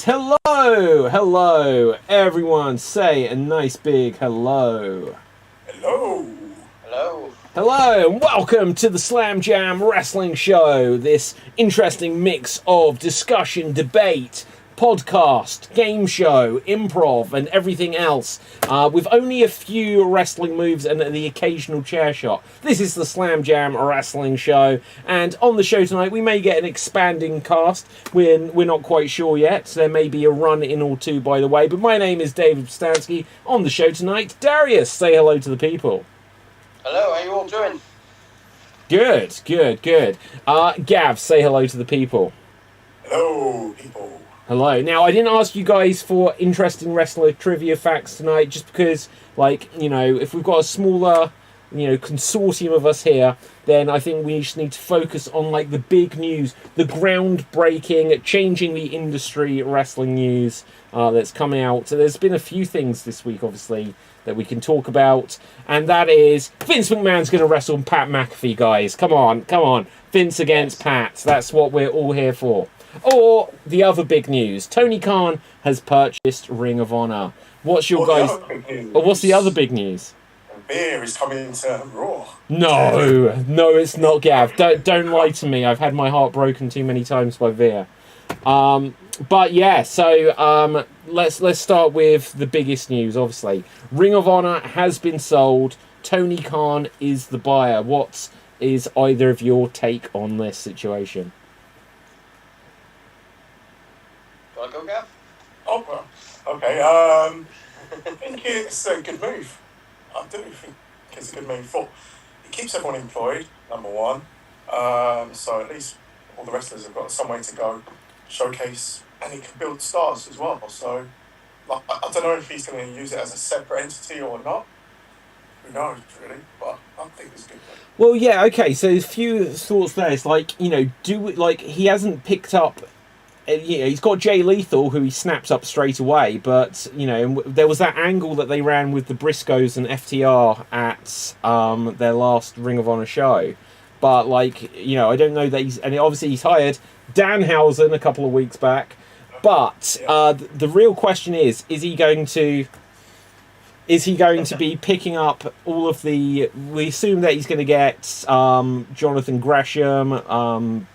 And hello, everyone. Say a nice big hello. Hello, and welcome to the Slam Jam Wrestling Show. This interesting mix of discussion, debate, podcast, game show, improv, and everything else, with only a few wrestling moves and the occasional chair shot. This is the Slam Jam Wrestling Show, and on the show tonight we may get an expanding cast. We're not quite sure yet. There may be a run-in or two, by the way, but my name is David Stansky. On the show tonight, Darius, say hello to the people. Hello, how you all doing? Good. Gav, say hello to the people. Hello, people. Hello. Now, I didn't ask you guys for interesting wrestler trivia facts tonight, just because, if we've got a smaller, consortium of us here, then I think we just need to focus on, the big news, the groundbreaking, changing the industry wrestling news that's coming out. So there's been a few things this week, obviously, that we can talk about, and that is Vince McMahon's going to wrestle Pat McAfee, guys. Come on. Vince against Pat. That's what we're all here for. Or the other big news: Tony Khan has purchased Ring of Honor. What's the other big news? Beer is coming to Raw. No, it's not, Gav. Don't lie to me. I've had my heart broken too many times by Veer. But yeah, so let's start with the biggest news. Obviously, Ring of Honor has been sold. Tony Khan is the buyer. What is either of your take on this situation? Do I go, Gav? Oh, well, okay. I think it's a good move. I do think it's a good move. It keeps everyone employed, number one. So at least all the wrestlers have got somewhere to go, showcase, and it can build stars as well. So I don't know if he's going to use it as a separate entity or not. Who knows, really? But I think it's good. Well, yeah, okay. So a few thoughts there. It's he hasn't picked up. He's got Jay Lethal, who he snaps up straight away, but, there was that angle that they ran with the Briscoes and FTR at their last Ring of Honor show. But, I don't know that he's hired Danhausen a couple of weeks back. But the real question is he going to be picking up all of the... We assume that he's going to get Jonathan Gresham,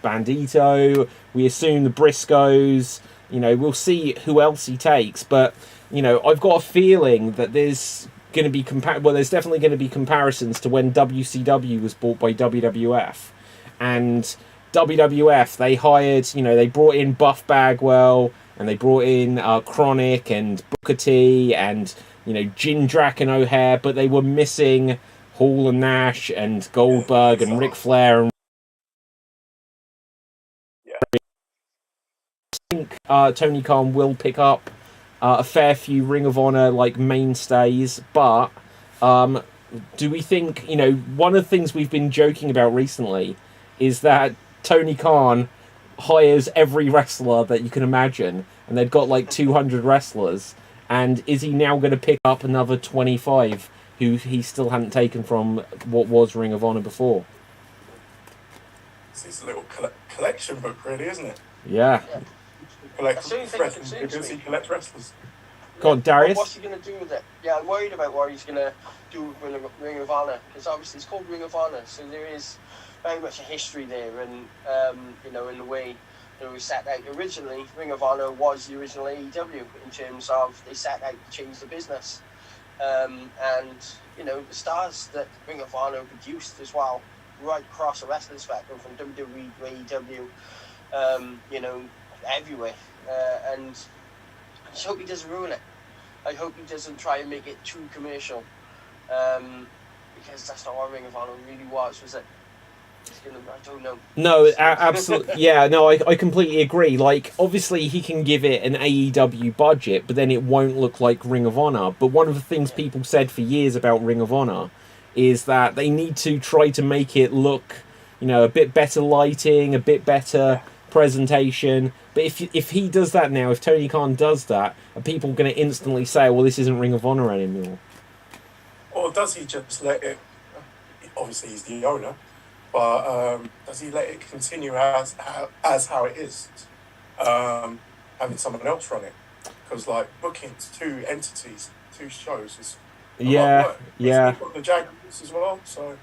Bandito. We assume the Briscoes. We'll see who else he takes. But, I've got a feeling that there's going to be... there's definitely going to be comparisons to when WCW was bought by WWF. And WWF, they hired... they brought in Buff Bagwell, and they brought in Chronic and Booker T and... Jindrak and O'Hare, but they were missing Hall and Nash and Goldberg and Ric Flair. And I think Tony Khan will pick up a fair few Ring of Honor mainstays, but do we think, one of the things we've been joking about recently is that Tony Khan hires every wrestler that you can imagine, and they've got 200 wrestlers. And is he now going to pick up another 25 who he still hadn't taken from what was Ring of Honor before? It's a little collection book, really, isn't it? Yeah. Collects wrestlers. Go on, Darius. What's he going to do with it? Yeah, I'm worried about what he's going to do with Ring of Honor, because obviously it's called Ring of Honor, so there is very much a history there, and in the way. We set out originally, Ring of Honor was the original AEW in terms of they set out to change the business. And the stars that Ring of Honor produced as well, right across the wrestling spectrum, from WWE to AEW, everywhere. And I just hope he doesn't ruin it. I hope he doesn't try and make it too commercial. Because that's not what Ring of Honor really was it? I don't know. No, absolutely. Yeah, no, I completely agree. Obviously, he can give it an AEW budget, but then it won't look like Ring of Honor. But one of the things people said for years about Ring of Honor is that they need to try to make it look, a bit better lighting, a bit better presentation. But if he does that now, if Tony Khan does that, are people going to instantly say, well, this isn't Ring of Honor anymore? Or does he just let it... Obviously, he's the owner. But does he let it continue as how it is? having someone else run it, because like booking 2 entities, 2 shows is a lot of Yeah, work. yeah. He's got the Jaguars as well, so.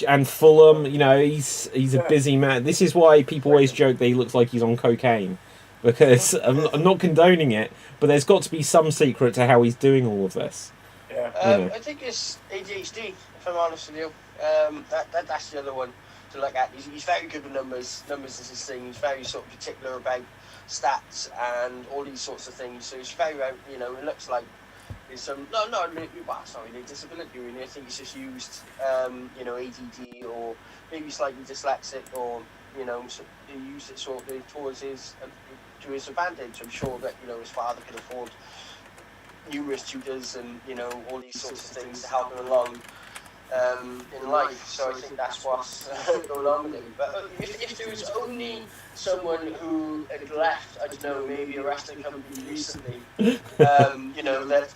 And Fulham, you know, he's a busy man. This is why people always joke that he looks like he's on cocaine, because I'm not condoning it, but there's got to be some secret to how he's doing all of this. Yeah. I think it's ADHD, if I'm honest with you. That's the other one to look at. He's very good with numbers. Numbers is his thing. He's very sort of particular about stats and all these sorts of things. So he's very, you know, it looks like there's some not really disability. Really, I think he's just used, you know, ADD or maybe slightly dyslexic, or you know, so he used it sort of towards to his advantage. I'm sure that you know his father could afford numerous tutors and you know all these sorts of things to help him along in life. So I think that's what's going on with him. But if there was only someone who had left, I don't know, maybe a wrestling company recently, you know, that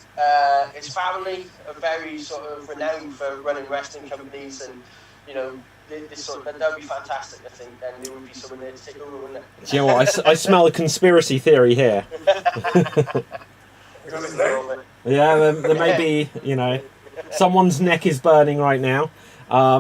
his family are very sort of renowned for running wrestling companies, and you know, this sort of, that would be fantastic. I think then there would be someone there to take over, wouldn't it? Do you know what? I smell a conspiracy theory here. Yeah, there may be, you know, someone's neck is burning right now.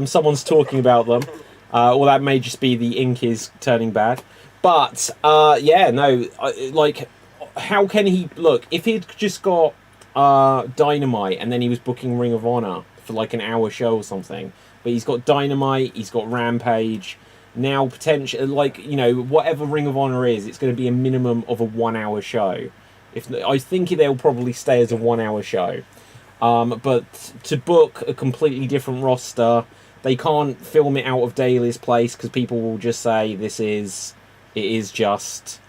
Someone's talking about them. Or that may just be the ink is turning bad. But, yeah, no, like, how can he... Look, if he'd just got Dynamite and then he was booking Ring of Honor for, like, an hour show or something, but he's got Dynamite, he's got Rampage... Now, potentially, like, you know, whatever Ring of Honor is, it's going to be a minimum of a 1 hour show. I think they'll probably stay as a 1 hour show. But to book a completely different roster, they can't film it out of Daly's place because people will just say it is just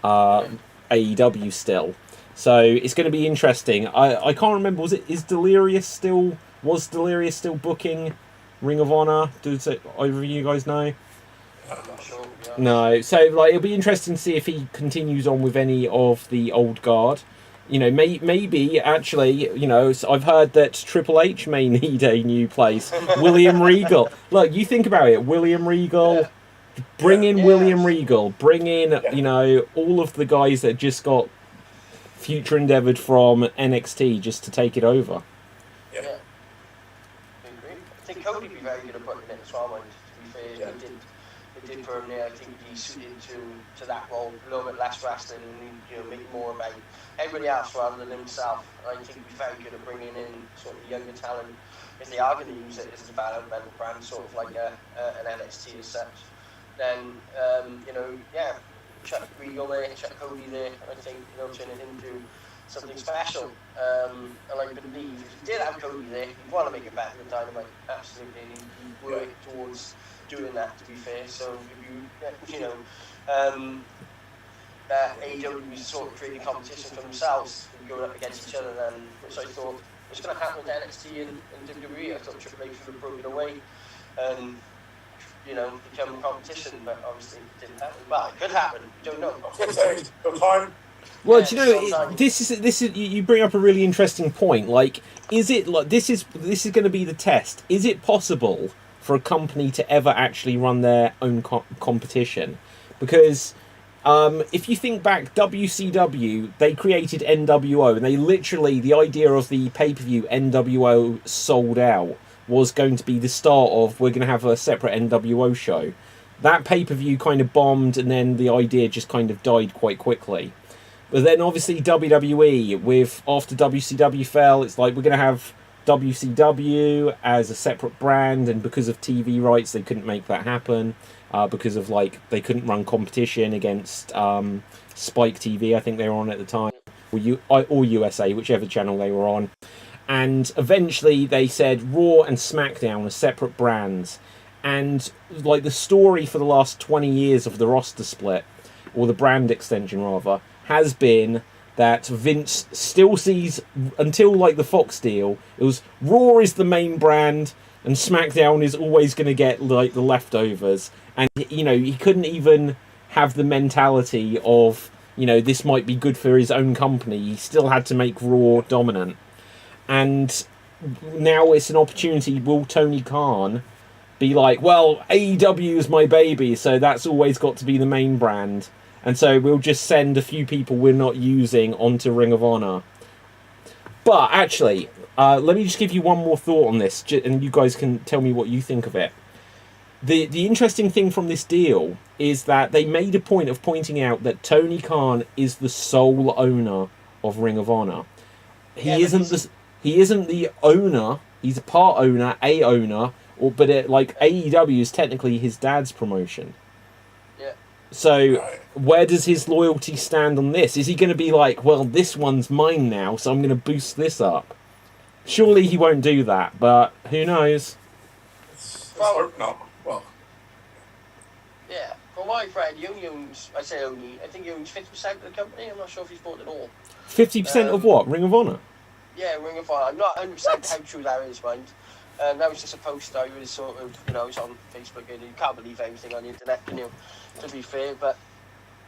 AEW still. So it's going to be interesting. I can't remember, was Delirious still booking Ring of Honor? Do either of you guys know? I'm not sure. No, so like it'll be interesting to see if he continues on with any of the old guard. You know, maybe actually, you know, I've heard that Triple H may need a new place. William Regal. Look, you think about it. William Regal. Bring in William Regal. Bring in, you know, all of the guys that just got future endeavored from NXT just to take it over. Yeah. I think Cody would be very good at putting it as well, to be fair. Yeah. He did for him there. I think he suited to that role, a little bit less wrestling and, you know, make more about everybody else rather than himself. I think he'd be very good at bringing in sort of younger talent if they are going to use it as a developmental brand, sort of like an NXT as such. Then, you know, yeah, Chuck Regal there, Chuck Cody there, I think they'll turn it into something special. And I believe if you did have Cody there, you'd want to make it better than Dynamite, absolutely. You'd work towards doing that, to be fair. So if you know, AEW was sort of creating competition for themselves, going up against each other, then, which I thought was going to happen with NXT and WWE. I thought Triple H would have broken away and, you know, become competition, but obviously it didn't happen. But it could happen. You don't know. Well, do you know, this is you bring up a really interesting point. Like, is it like this is going to be the test? Is it possible for a company to ever actually run their own competition? Because if you think back, WCW, they created NWO, and they literally, the idea of the pay-per-view NWO Sold Out was going to be the start of, we're going to have a separate NWO show. That pay-per-view kind of bombed, and then the idea just kind of died quite quickly. But then obviously WWE, after WCW fell, it's like we're going to have WCW as a separate brand, and because of TV rights they couldn't make that happen, because of like they couldn't run competition against Spike TV, I think they were on at the time, or USA, whichever channel they were on. And eventually they said Raw and SmackDown are separate brands, and like the story for the last 20 years of the roster split, or the brand extension rather, has been that Vince still sees, until like the Fox deal, it was Raw is the main brand and SmackDown is always going to get like the leftovers. And, you know, he couldn't even have the mentality of, you know, this might be good for his own company. He still had to make Raw dominant. And now it's an opportunity. Will Tony Khan be like, well, AEW is my baby, so that's always got to be the main brand? And so we'll just send a few people we're not using onto Ring of Honor. But actually, let me just give you one more thought on this, and you guys can tell me what you think of it. The interesting thing from this deal is that they made a point of pointing out that Tony Khan is the sole owner of Ring of Honor. He isn't the owner. He's a part owner, but AEW is technically his dad's promotion. Yeah. So where does his loyalty stand on this? Is he going to be like, well, this one's mine now, so I'm going to boost this up? Surely he won't do that, but who knows? Let's hope not. Well, yeah. From what I've read, he only owns, I think he owns 50% of the company. I'm not sure if he's bought it all. 50% of what? Ring of Honor? Yeah, Ring of Honor. I'm not 100% how true that is, mind. That was just a post I was sort of, it's on Facebook, and you can't believe everything on the internet, can you? To be fair, but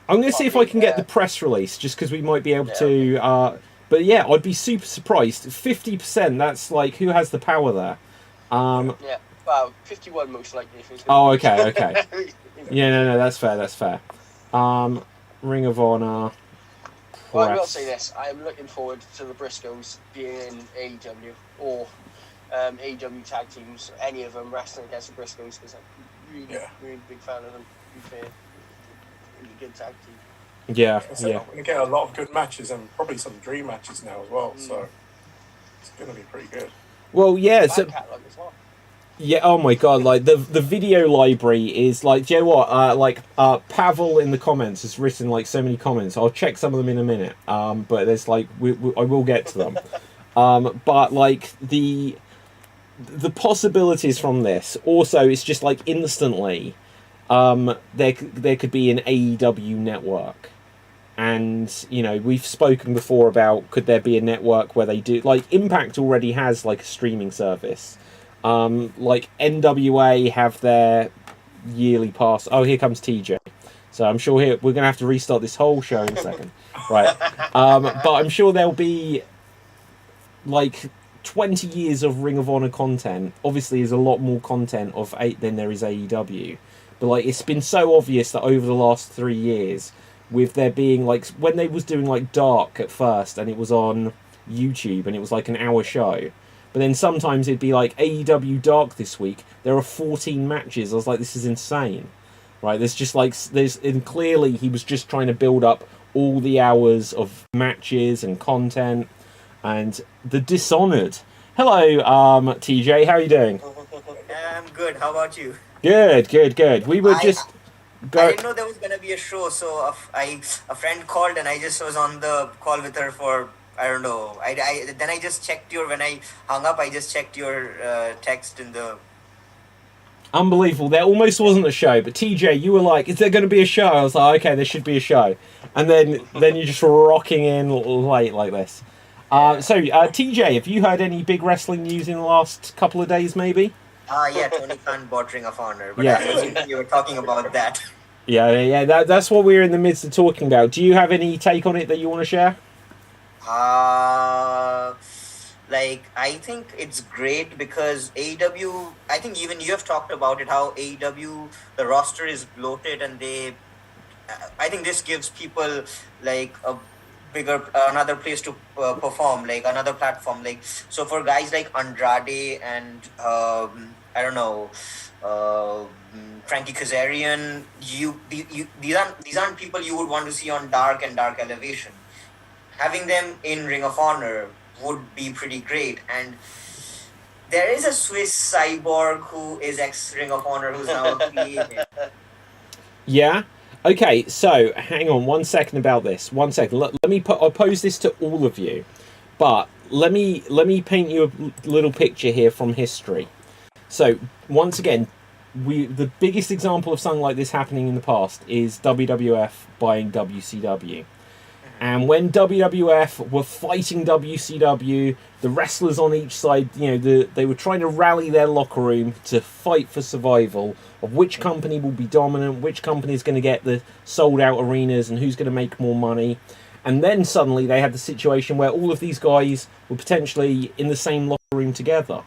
I'm going to see if I can get the press release, just because we might be able to. But yeah, I'd be super surprised. 50%. That's like, who has the power there? Yeah, well, 51 most likely. Oh, okay. Yeah, no, that's fair. Ring of Honor. Well, I will say this: I am looking forward to the Briscoes being in AEW or AEW tag teams, any of them wrestling against the Briscoes, because I'm really big fan of them. To be fair, really good tag team. Yeah. We're going to get a lot of good matches and probably some dream matches now as well. So it's going to be pretty good. Well, yeah. So catalog as well. Yeah, oh my god, like the video library is like, do you know what, Pavel in the comments has written like so many comments. I'll check some of them in a minute, but there's like, I will get to them. But like the possibilities from this, also it's just like instantly, there could be an AEW network. And, we've spoken before about, could there be a network where they do, like Impact already has like a streaming service. Like NWA have their yearly pass. Oh, here comes TJ. So I'm sure we're going to have to restart this whole show in a second. Right. But I'm sure there'll be like 20 years of Ring of Honor content. Obviously, there's a lot more content of 8 than there is AEW. But like, it's been so obvious that over the last 3 years, with there being like, when they was doing like Dark at first, and it was on YouTube, and it was like an hour show. But then sometimes it'd be like AEW Dark this week. There are 14 matches. I was like, this is insane, right? There's just like and clearly he was just trying to build up all the hours of matches and content. And the Dishonored. Hello, TJ. How are you doing? I'm good. How about you? Good. We were I didn't know there was gonna be a show, so a friend called and I just was on the call with her for. I don't know. Then I just checked when I hung up, I just checked your text in the... Unbelievable. There almost wasn't a show, but TJ, you were like, is there going to be a show? I was like, okay, there should be a show. And then you're just rocking in late like this. So, TJ, have you heard any big wrestling news in the last couple of days, maybe? Yeah, Tony Khan bought Ring of Honor, but I was you were talking about that. Yeah, that's what we're in the midst of talking about. Do you have any take on it that you want to share? I think it's great because AEW, I think even you have talked about it, how AEW, the roster is bloated, and I think this gives people like a bigger, another place to perform, like another platform. Like, so for guys like Andrade and, Frankie Kazarian, these aren't people you would want to see on Dark and Dark Elevation. Having them in Ring of Honor would be pretty great. And there is a Swiss cyborg who is ex-Ring of Honor who's now created. Yeah? Okay, so hang on 1 second about this. 1 second. Let me I'll pose this to all of you. But let me paint you a little picture here from history. So, once again, the biggest example of something like this happening in the past is WWF buying WCW. And when WWF were fighting WCW, the wrestlers on each side, they were trying to rally their locker room to fight for survival of which company will be dominant, which company is going to get the sold-out arenas, and who's going to make more money. And then suddenly they had the situation where all of these guys were potentially in the same locker room together.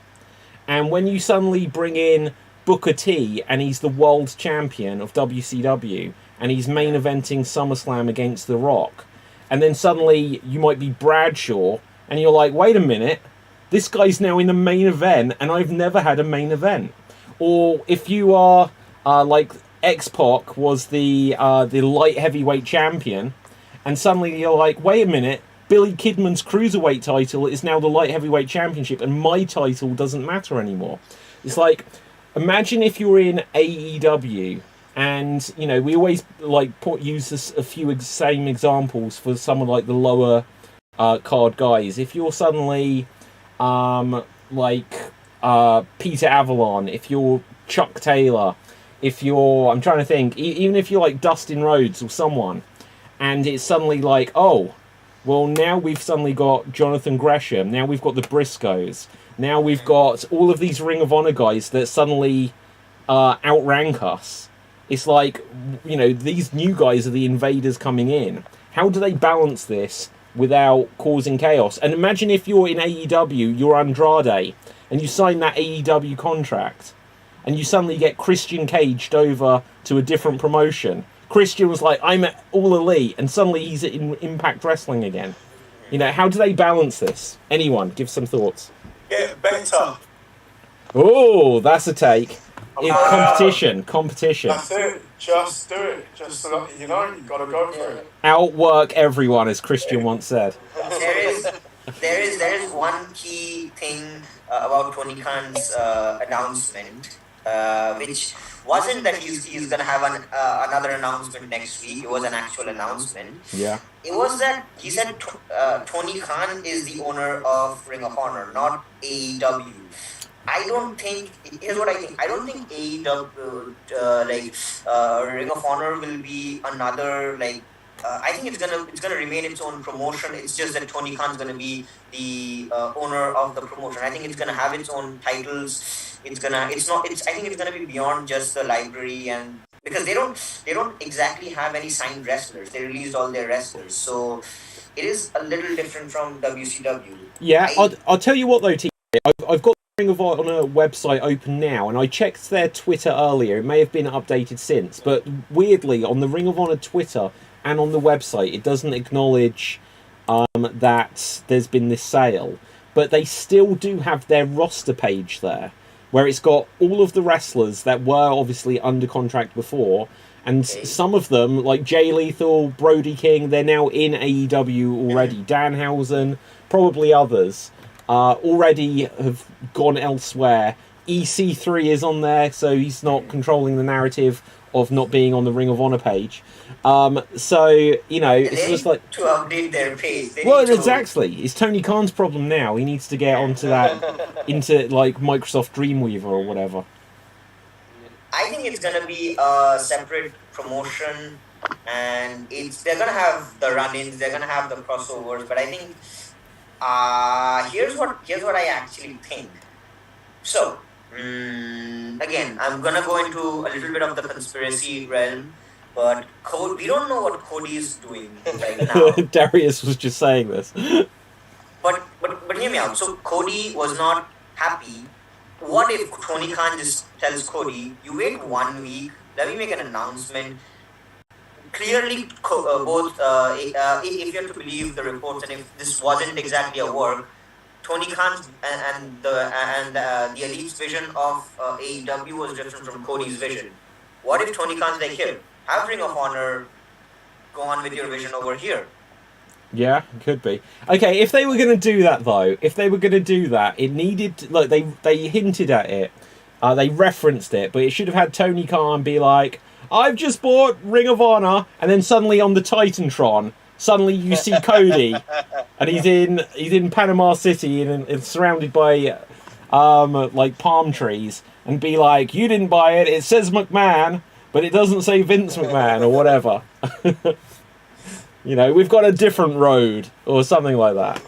And when you suddenly bring in Booker T, and he's the world champion of WCW, and he's main eventing SummerSlam against The Rock, and then suddenly you might be Bradshaw, and you're like, wait a minute, this guy's now in the main event, and I've never had a main event. Or if you are like X-Pac was the light heavyweight champion, and suddenly you're like, wait a minute, Billy Kidman's cruiserweight title is now the light heavyweight championship, and my title doesn't matter anymore. It's like, imagine if you were in AEW, and you know, we always like use a few same examples for some of like the lower card guys. If you're suddenly like Peter Avalon, if you're Chuck Taylor, if you're, I'm trying to think, even if you're like Dustin Rhodes or someone, and it's suddenly like, oh, well, now we've suddenly got Jonathan Gresham, now we've got the Briscoes, now we've got all of these Ring of Honor guys that suddenly outrank us. It's like, you know, these new guys are the invaders coming in. How do they balance this without causing chaos? And imagine if you're in AEW, you're Andrade, and you sign that AEW contract, and you suddenly get Christian caged over to a different promotion. Christian was like, I'm at All Elite, and suddenly he's in Impact Wrestling again. You know, how do they balance this? Anyone, give some thoughts. Get better. Oh, that's a take. Competition. That's it. Just do it. Just, you know, you've got to go for it. Outwork everyone, as Christian once said. There is one key thing about Tony Khan's announcement, which wasn't that he's going to have another announcement next week. It was an actual announcement. Yeah. It was that he said Tony Khan is the owner of Ring of Honor, not AEW. Here's what I think. I don't think AEW, Ring of Honor will be another, like, I think it's gonna remain its own promotion. It's just that Tony Khan's gonna be the owner of the promotion. I think it's gonna have its own titles. I think it's gonna be beyond just the library, and because they don't exactly have any signed wrestlers. They released all their wrestlers, so it is a little different from WCW. Yeah, I'll tell you what though, T. I've got Ring of Honor website open now, and I checked their Twitter earlier. It may have been updated since, but weirdly, on the Ring of Honor Twitter and on the website, it doesn't acknowledge that there's been this sale. But they still do have their roster page there, where it's got all of the wrestlers that were obviously under contract before, and some of them, like Jay Lethal, Brody King, they're now in AEW already. Danhausen, probably others. Already have gone elsewhere. EC3 is on there, so he's not controlling the narrative of not being on the Ring of Honor page. So, you know, it's just like... to update their page. Exactly. It's Tony Khan's problem now. He needs to get onto that, into, like, Microsoft Dreamweaver or whatever. I think it's going to be a separate promotion, and they're going to have the run-ins, they're going to have the crossovers, but I think... here's what I actually think. So, again, I'm gonna go into a little bit of the conspiracy realm, but we don't know what Cody is doing right now. Darius was just saying this. But hear me out. So Cody was not happy. What if Tony Khan just tells Cody, you wait 1 week, let me make an announcement. Clearly, both, if you have to believe the reports, and if this wasn't exactly a work, Tony Khan's and the Elite's vision of AEW was different from Cody's vision. What if Tony Khan's like, here, have Ring of Honor, go on with your vision over here? Yeah, could be. Okay, if they were going to do that, though, it needed, like, they hinted at it, they referenced it, but it should have had Tony Khan be like, I've just bought Ring of Honor, and then suddenly on the Titantron, suddenly you see Cody, and he's in Panama City and surrounded by like palm trees, and be like, you didn't buy it, it says McMahon, but it doesn't say Vince McMahon or whatever. You know, we've got a different road or something like that.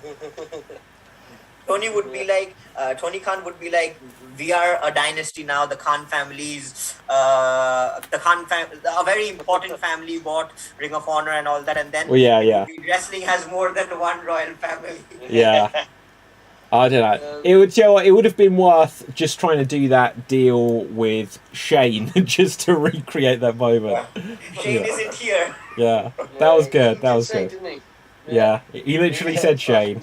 Tony Khan would be like, we are a dynasty now. The Khan families, a very important family bought Ring of Honor and all that, and then yeah. wrestling has more than one royal family. Yeah. I don't know. It would, you know what, it would have been worth just trying to do that deal with Shane just to recreate that moment. Shane isn't here. Yeah, that was good. That He did was say, good. didn't he? Yeah, he literally said Shane.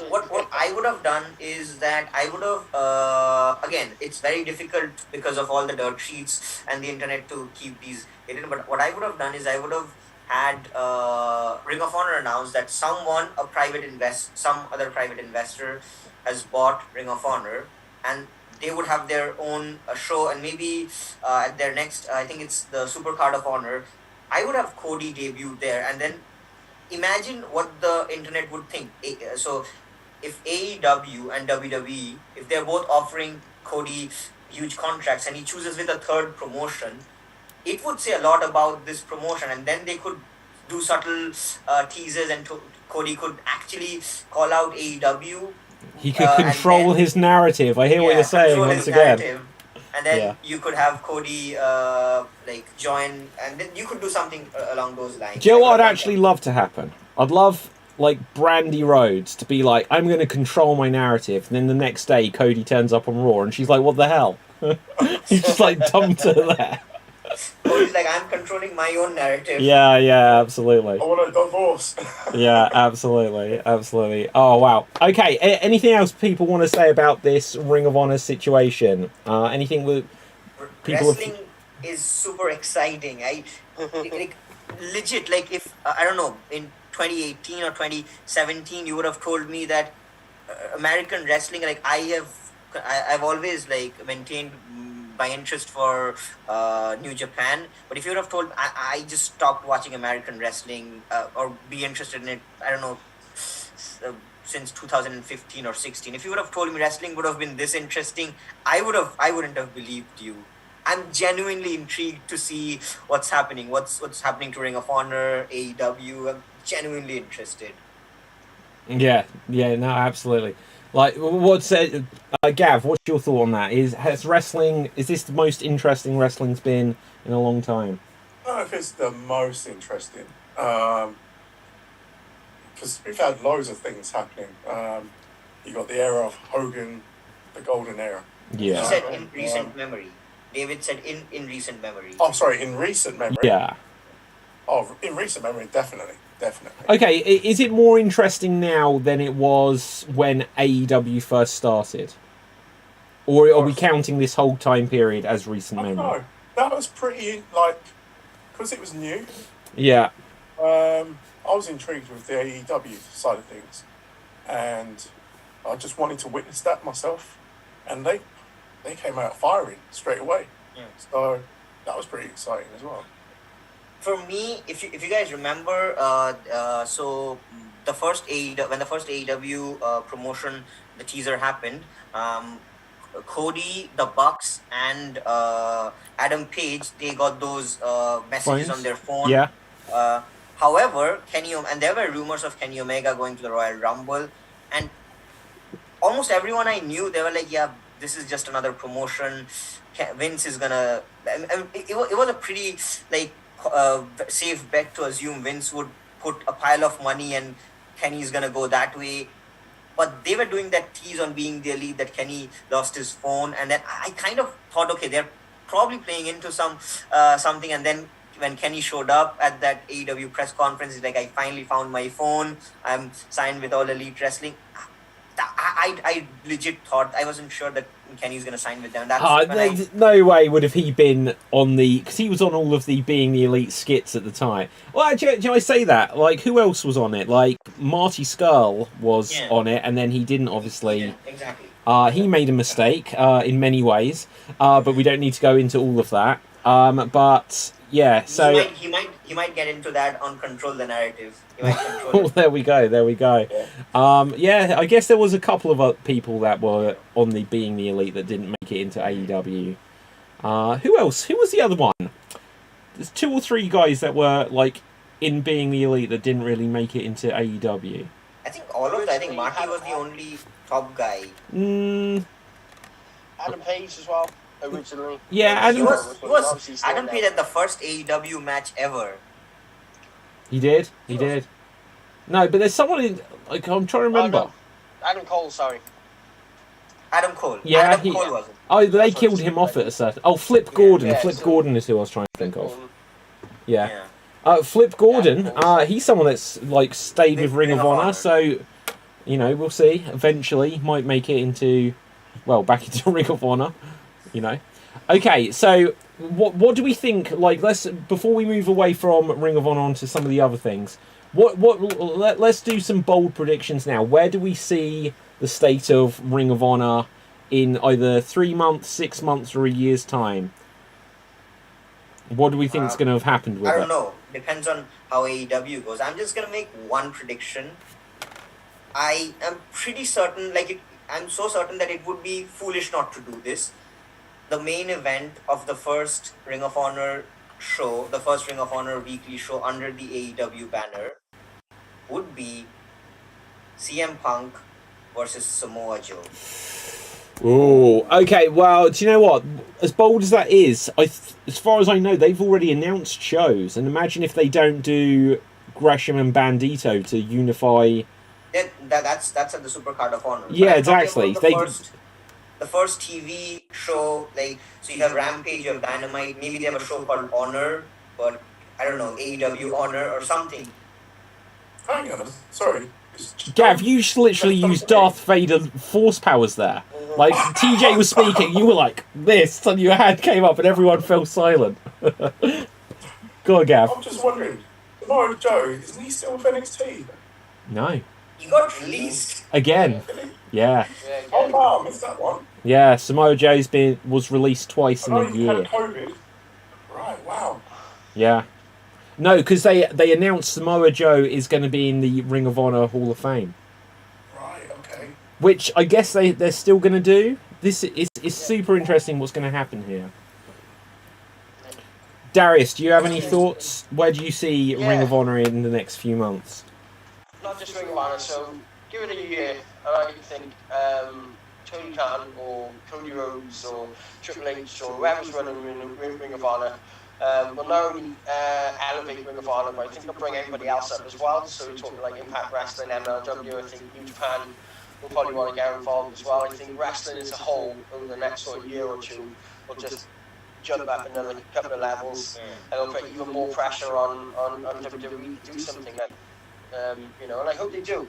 What I would have done is that I would have again, it's very difficult because of all the dirt sheets and the internet to keep these hidden. But what I would have done is I would have had Ring of Honor announce that some other private investor has bought Ring of Honor, and they would have their own show, and maybe at their next, I think it's the Super Card of Honor, I would have Cody debut there, and then imagine what the internet would think. So if AEW and WWE, if they're both offering Cody huge contracts and he chooses with a third promotion, it would say a lot about this promotion, and then they could do subtle teasers, and Cody could actually call out AEW. He could control his narrative. I hear what you're saying once again. Narrative. And then you could have Cody join, and then you could do something along those lines. Do you know what I'd actually love to happen? I'd love like Brandy Rhodes to be like, I'm going to control my narrative, and then the next day Cody turns up on Raw, and she's like, what the hell? He's just like dumped her there. Cody's like, I'm controlling my own narrative. Yeah, absolutely. I want a divorce. Yeah, absolutely. Oh, wow. Okay, anything else people want to say about this Ring of Honor situation? Anything with people... Wrestling is super exciting. Like, legit, like if, I don't know, in 2018 or 2017, you would have told me that American wrestling, like I've always like maintained my interest for New Japan, but if you would have told, I just stopped watching American wrestling or be interested in it, I don't know, since 2015 or 16. If you would have told me wrestling would have been this interesting, I wouldn't have believed you. I'm genuinely intrigued to see what's happening. What's happening to Ring of Honor, AEW. I'm genuinely interested. Yeah, no, absolutely. Like, Gav, what's your thought on that? Is this the most interesting wrestling's been in a long time? I don't know if it's the most interesting, because we've had loads of things happening. You got the era of Hogan, the golden era. Yeah. He said in recent memory. David said in recent memory. Oh, sorry, in recent memory. Yeah. Oh, in recent memory, definitely. Okay, is it more interesting now than it was when AEW first started? Or are we counting this whole time period as recent memory? No, that was pretty, like, because it was new. Yeah. I was intrigued with the AEW side of things, and I just wanted to witness that myself, and they came out firing straight away. Yeah. So that was pretty exciting as well. For me, if you guys remember, so the first AEW promotion, the teaser happened. Cody, the Bucks, and Adam Page, they got those messages on their phone. Yeah. However, and there were rumors of Kenny Omega going to the Royal Rumble, and almost everyone I knew, they were like, yeah, this is just another promotion. Vince is gonna... it was a pretty, like, safe bet to assume Vince would put a pile of money and Kenny's gonna go that way. But they were doing that tease on being the elite, that Kenny lost his phone, and then I kind of thought, okay, they're probably playing into something. And then when Kenny showed up at that AEW press conference, he's like, I finally found my phone. I'm signed with All Elite Wrestling. I legit thought, I wasn't sure that Kenny's going to sign with them. No way would have he been on because he was on all of the Being the Elite skits at the time. Well, do you know, I say that? Like, who else was on it? Like, Marty Scurll was on it, and then he didn't, obviously. Yeah, exactly. He made a mistake in many ways, but we don't need to go into all of that. But yeah, so he might get into that on Control the Narrative. He might control there we go. Yeah, I guess there was a couple of other people that were on the Being the Elite that didn't make it into AEW. Who else? Who was the other one? There's 2 or 3 guys that were like in Being the Elite that didn't really make it into AEW. I think all of them. I think Marty was the only top guy. Adam Page as well, originally. Yeah, he was Adam Page at the first AEW match ever. He did. No, but there's someone in. Like, I'm trying to remember. Oh, no. Adam Cole, sorry. Adam Cole. Yeah, Adam Cole wasn't. Oh, they That's what killed it's him like. off at a certain... Oh, Flip Gordon. Yeah, Flip so- Gordon is who I was trying to think of. Gordon. Yeah. Flip Gordon, he's someone that's like stayed with Ring of Honor, so you know we'll see. Eventually, might make it into, well, back into Ring of Honor. You know. Okay, so what do we think? Like, before we move away from Ring of Honor onto some of the other things. Let's do some bold predictions now. Where do we see the state of Ring of Honor in either 3 months, 6 months, or a year's time? What do we think is going to have happened with it? I don't know. Depends on how AEW goes. I'm just going to make one prediction. I am pretty certain, I'm so certain that it would be foolish not to do this. The main event of the first Ring of Honor show, the first Ring of Honor weekly show under the AEW banner, would be CM Punk versus Samoa Joe. Oh, okay. Well, do you know what? As bold as that is, as far as I know, they've already announced shows. And imagine if they don't do Gresham and Bandito to unify. That's at the Supercard of Honor. Yeah, exactly. The first TV show, so you have Rampage, you have Dynamite. Maybe they have a show called Honor, but I don't know, AEW Honor or something. Hang on, sorry. Gav, you literally used Darth Vader force powers there. Like, TJ was speaking, you were like this, and your hand came up and everyone fell silent. Go on, Gav. I'm just wondering, Samoa Joe, isn't he still with NXT? No. He got released. Again. Yeah. Oh wow, I missed that one. Yeah, Samoa Joe's was released twice in I a know he year. had COVID. Right, wow. Yeah. No, because they announced Samoa Joe is going to be in the Ring of Honor Hall of Fame. Right, okay. Which I guess they're still going to do. This is super interesting what's going to happen here. Darius, do you have any thoughts? Where do you see Ring of Honor in the next few months? Not just Ring of Honor, so give it a year, and I think Tony Khan or Cody Rhodes or Triple H or whoever's running Ring of Honor will not only elevate Ring of Honor, but I think they'll bring everybody else up as well. So we're talking like Impact Wrestling, MLW, I think New Japan will probably want to get involved as well. I think wrestling as a whole over the next sort of year or two will just jump up another couple of levels, and it'll put even more pressure on WWE to do something that, you know, and I hope they do.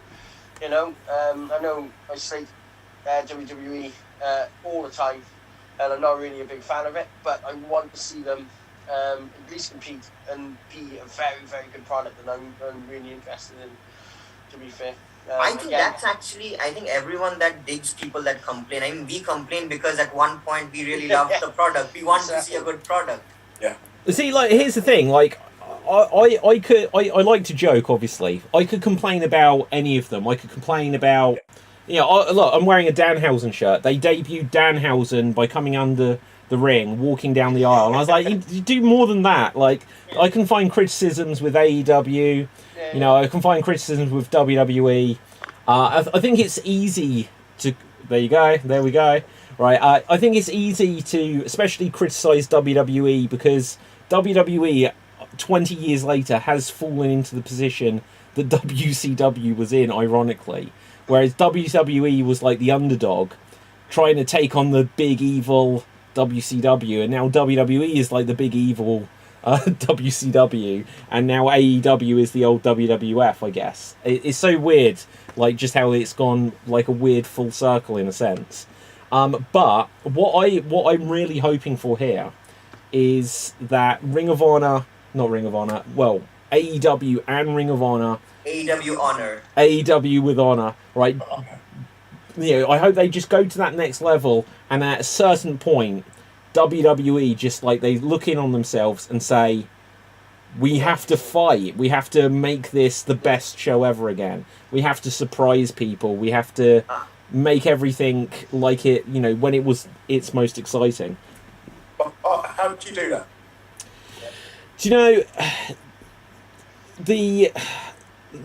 You know, I know I say WWE all the time, and I'm not really a big fan of it, but I want to see them at least compete and be a very, very good product that I'm really interested in, to be fair. I think that's actually, I think everyone that digs people that complain. I mean, we complain because at one point we really loved the product. We want to see a good product. Yeah. See, like, here's the thing, like, I like to joke, obviously. I could complain about any of them. I could complain about, you know, look, I'm wearing a Danhausen shirt. They debuted Danhausen by coming under the ring, walking down the aisle. And I was like, you do more than that. Like, I can find criticisms with AEW. You know, I can find criticisms with WWE. I think it's easy to... There you go. There we go. Right. I think it's easy to especially criticise WWE because WWE, 20 years later, has fallen into the position that WCW was in, ironically. Whereas WWE was like the underdog, trying to take on the big evil WCW. And now WWE is like the big evil WCW, and now AEW is the old WWF, I guess. It's so weird, like, just how it's gone like a weird full circle in a sense. But what I'm really hoping for here is that AEW and Ring of Honor, AEW with Honor, right? You know, I hope they just go to that next level, and at a certain point, WWE just like they look in on themselves and say, we have to fight. We have to make this the best show ever again. We have to surprise people. We have to make everything like it, you know, when it was its most exciting. How do you do that? Do you know,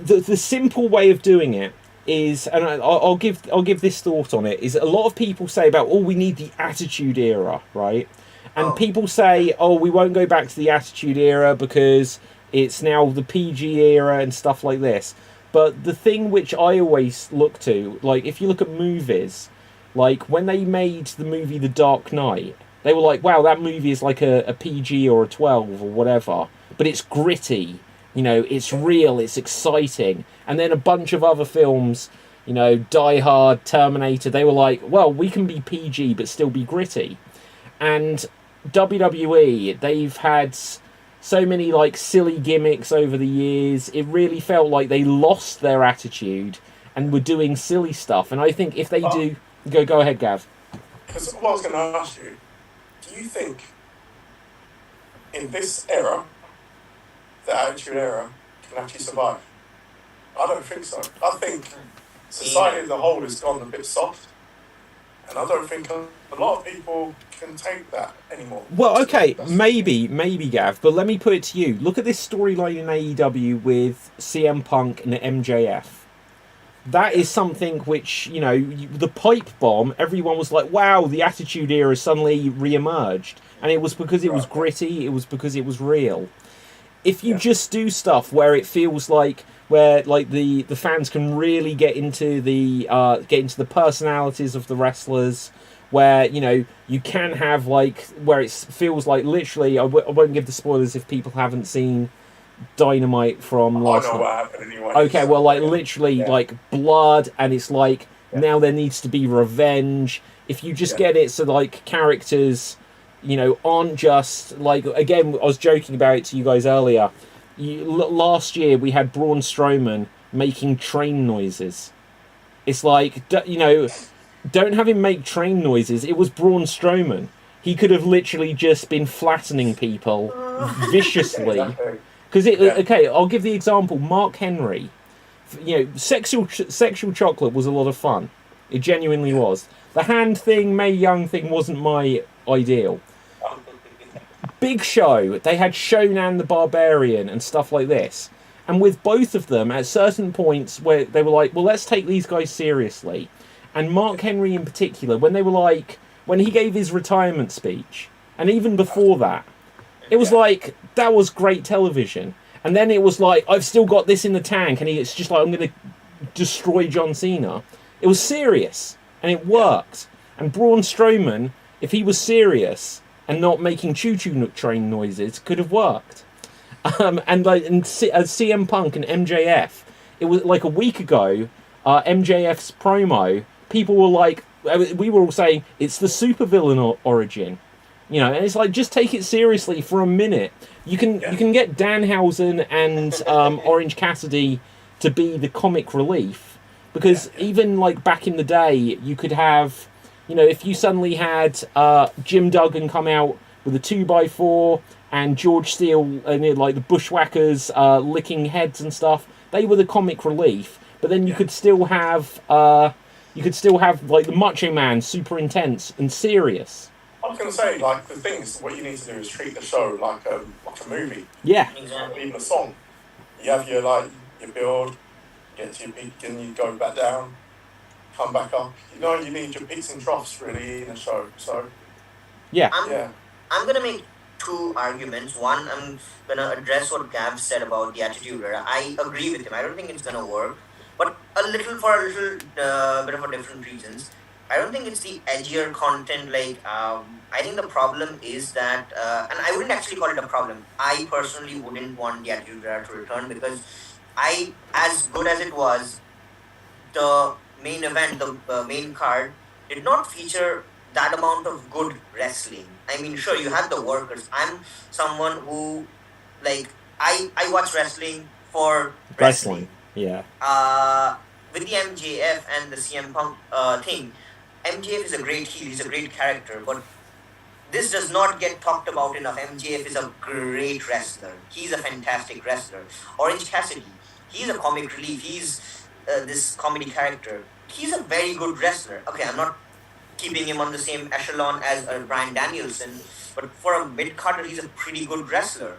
the simple way of doing it is, and I'll give this thought on it, is a lot of people say about, we need the Attitude Era, right? And people say, we won't go back to the Attitude Era because it's now the PG era and stuff like this. But the thing which I always look to, like, if you look at movies, like when they made the movie The Dark Knight, they were like, wow, that movie is like a PG or a 12 or whatever, but it's gritty, you know, it's real, it's exciting. And then a bunch of other films, you know, Die Hard, Terminator, they were like, well, we can be PG but still be gritty. And WWE, they've had so many like silly gimmicks over the years. It really felt like they lost their attitude and were doing silly stuff. And I think if they do... Go ahead, Gav. Because what I was going to ask you, do you think in this era, the Attitude Era can actually survive? I don't think so. I think society as a whole has gone a bit soft, and I don't think a lot of people can take that anymore. Well, okay, maybe, Gav, but let me put it to you. Look at this storyline in AEW with CM Punk and MJF. That is something which, you know, the pipe bomb, everyone was like, wow, the Attitude Era suddenly re-emerged. And it was because it was gritty, it was because it was real. If you just do stuff where it feels like, where like the fans can really get into the personalities of the wrestlers, where, you know, you can have like, where it feels like literally, I won't give the spoilers if people haven't seen Dynamite from last night. What happened anyway. Okay, well, like literally, like blood, and it's like now there needs to be revenge. If you just get it so like characters, you know, aren't just like, again, I was joking about it to you guys earlier. Last year we had Braun Strowman making train noises. It's like, you know, don't have him make train noises. It was Braun Strowman. He could have literally just been flattening people viciously. Exactly. Because okay, I'll give the example. Mark Henry, you know, sexual chocolate was a lot of fun. It genuinely was. The hand thing, Mae Young thing wasn't my ideal. Big Show, they had Shonan the Barbarian and stuff like this. And with both of them, at certain points where they were like, well, let's take these guys seriously. And Mark Henry in particular, when they were like, when he gave his retirement speech, and even before that, it was like, that was great television. And then it was like, I've still got this in the tank, and it's just like, I'm going to destroy John Cena. It was serious, and it worked. And Braun Strowman, if he was serious and not making choo-choo train noises, could have worked. And CM Punk and MJF, it was like a week ago, MJF's promo, people were like, we were all saying, it's the supervillain origin. You know, and it's like, just take it seriously for a minute. You can get Danhausen and Orange Cassidy to be the comic relief, because even like back in the day, you could have, you know, if you suddenly had Jim Duggan come out with a 2x4 and George Steele and like the Bushwhackers licking heads and stuff, they were the comic relief. But then you could still have like the Macho Man, super intense and serious. I was going to say, like, the thing is, what you need to do is treat the show like a movie. Yeah. Exactly. Even a song. You have your build, get to your peak, and you go back down, come back up. You know, you need your peaks and troughs, really, in a show. So, I'm going to make two arguments. One, I'm going to address what Gav said about the Attitude Era. I agree with him. I don't think it's going to work. But for a little bit of a different reasons. I don't think it's the edgier content. I think the problem is that, and I wouldn't actually call it a problem. I personally wouldn't want the Attitude Era to return, because as good as it was, the main event, the main card, did not feature that amount of good wrestling. I mean, sure, you had the workers. I'm someone who, I watch wrestling for wrestling. Yeah. With the MJF and the CM Punk thing, MJF is a great heel, he's a great character, but this does not get talked about enough. MJF is a great wrestler. He's a fantastic wrestler. Orange Cassidy, he's a comic relief. He's this comedy character. He's a very good wrestler. Okay, I'm not keeping him on the same echelon as Bryan Danielson, but for a mid-carder, he's a pretty good wrestler.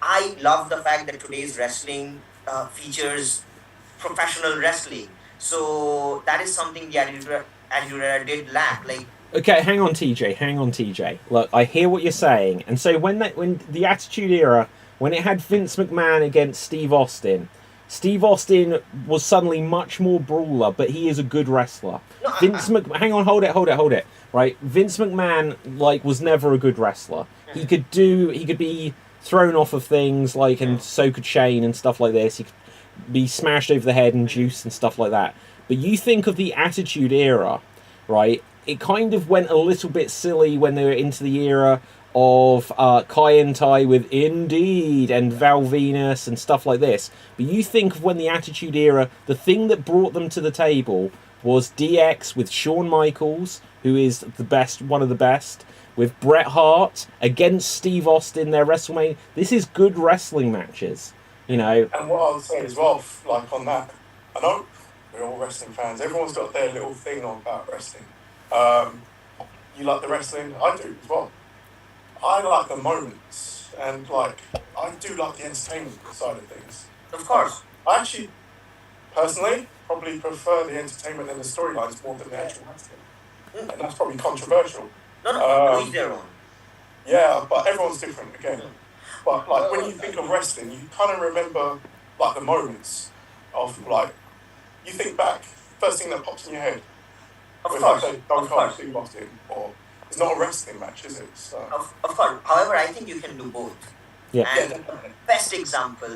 I love the fact that today's wrestling features professional wrestling. So that is something the Attitude Era did lack. Okay, hang on, TJ. Look, I hear what you're saying. And so when the Attitude Era, when it had Vince McMahon against Steve Austin, Steve Austin was suddenly much more brawler, but he is a good wrestler. Hang on, hold it. Right, Vince McMahon was never a good wrestler. He could be thrown off of things and so could Shane and stuff like this. He could be smashed over the head and juice and stuff like that. But you think of the Attitude Era, right? It kind of went a little bit silly when they were into the era of Kai and Tai with Indeed and Val Venus and stuff like this. But you think of when the Attitude Era, the thing that brought them to the table was DX with Shawn Michaels, who is the best, one of the best, with Bret Hart against Steve Austin, their WrestleMania. This is good wrestling matches, you know. And what I would say as well, on that, I know we're all wrestling fans. Everyone's got their little thing on about wrestling. You like the wrestling? I do as well. I like the moments, and I do like the entertainment side of things. Of course. I actually, personally, probably prefer the entertainment and the storylines more than the actual wrestling. And that's probably controversial. No, each their own. Yeah, but everyone's different again. But when you think of wrestling, you kind of remember the moments of you think back, first thing that pops in your head. Of course. Don't call Steve Austin, or it's not a wrestling match, is it? So. Of course. However, I think you can do both. Yeah. And the best example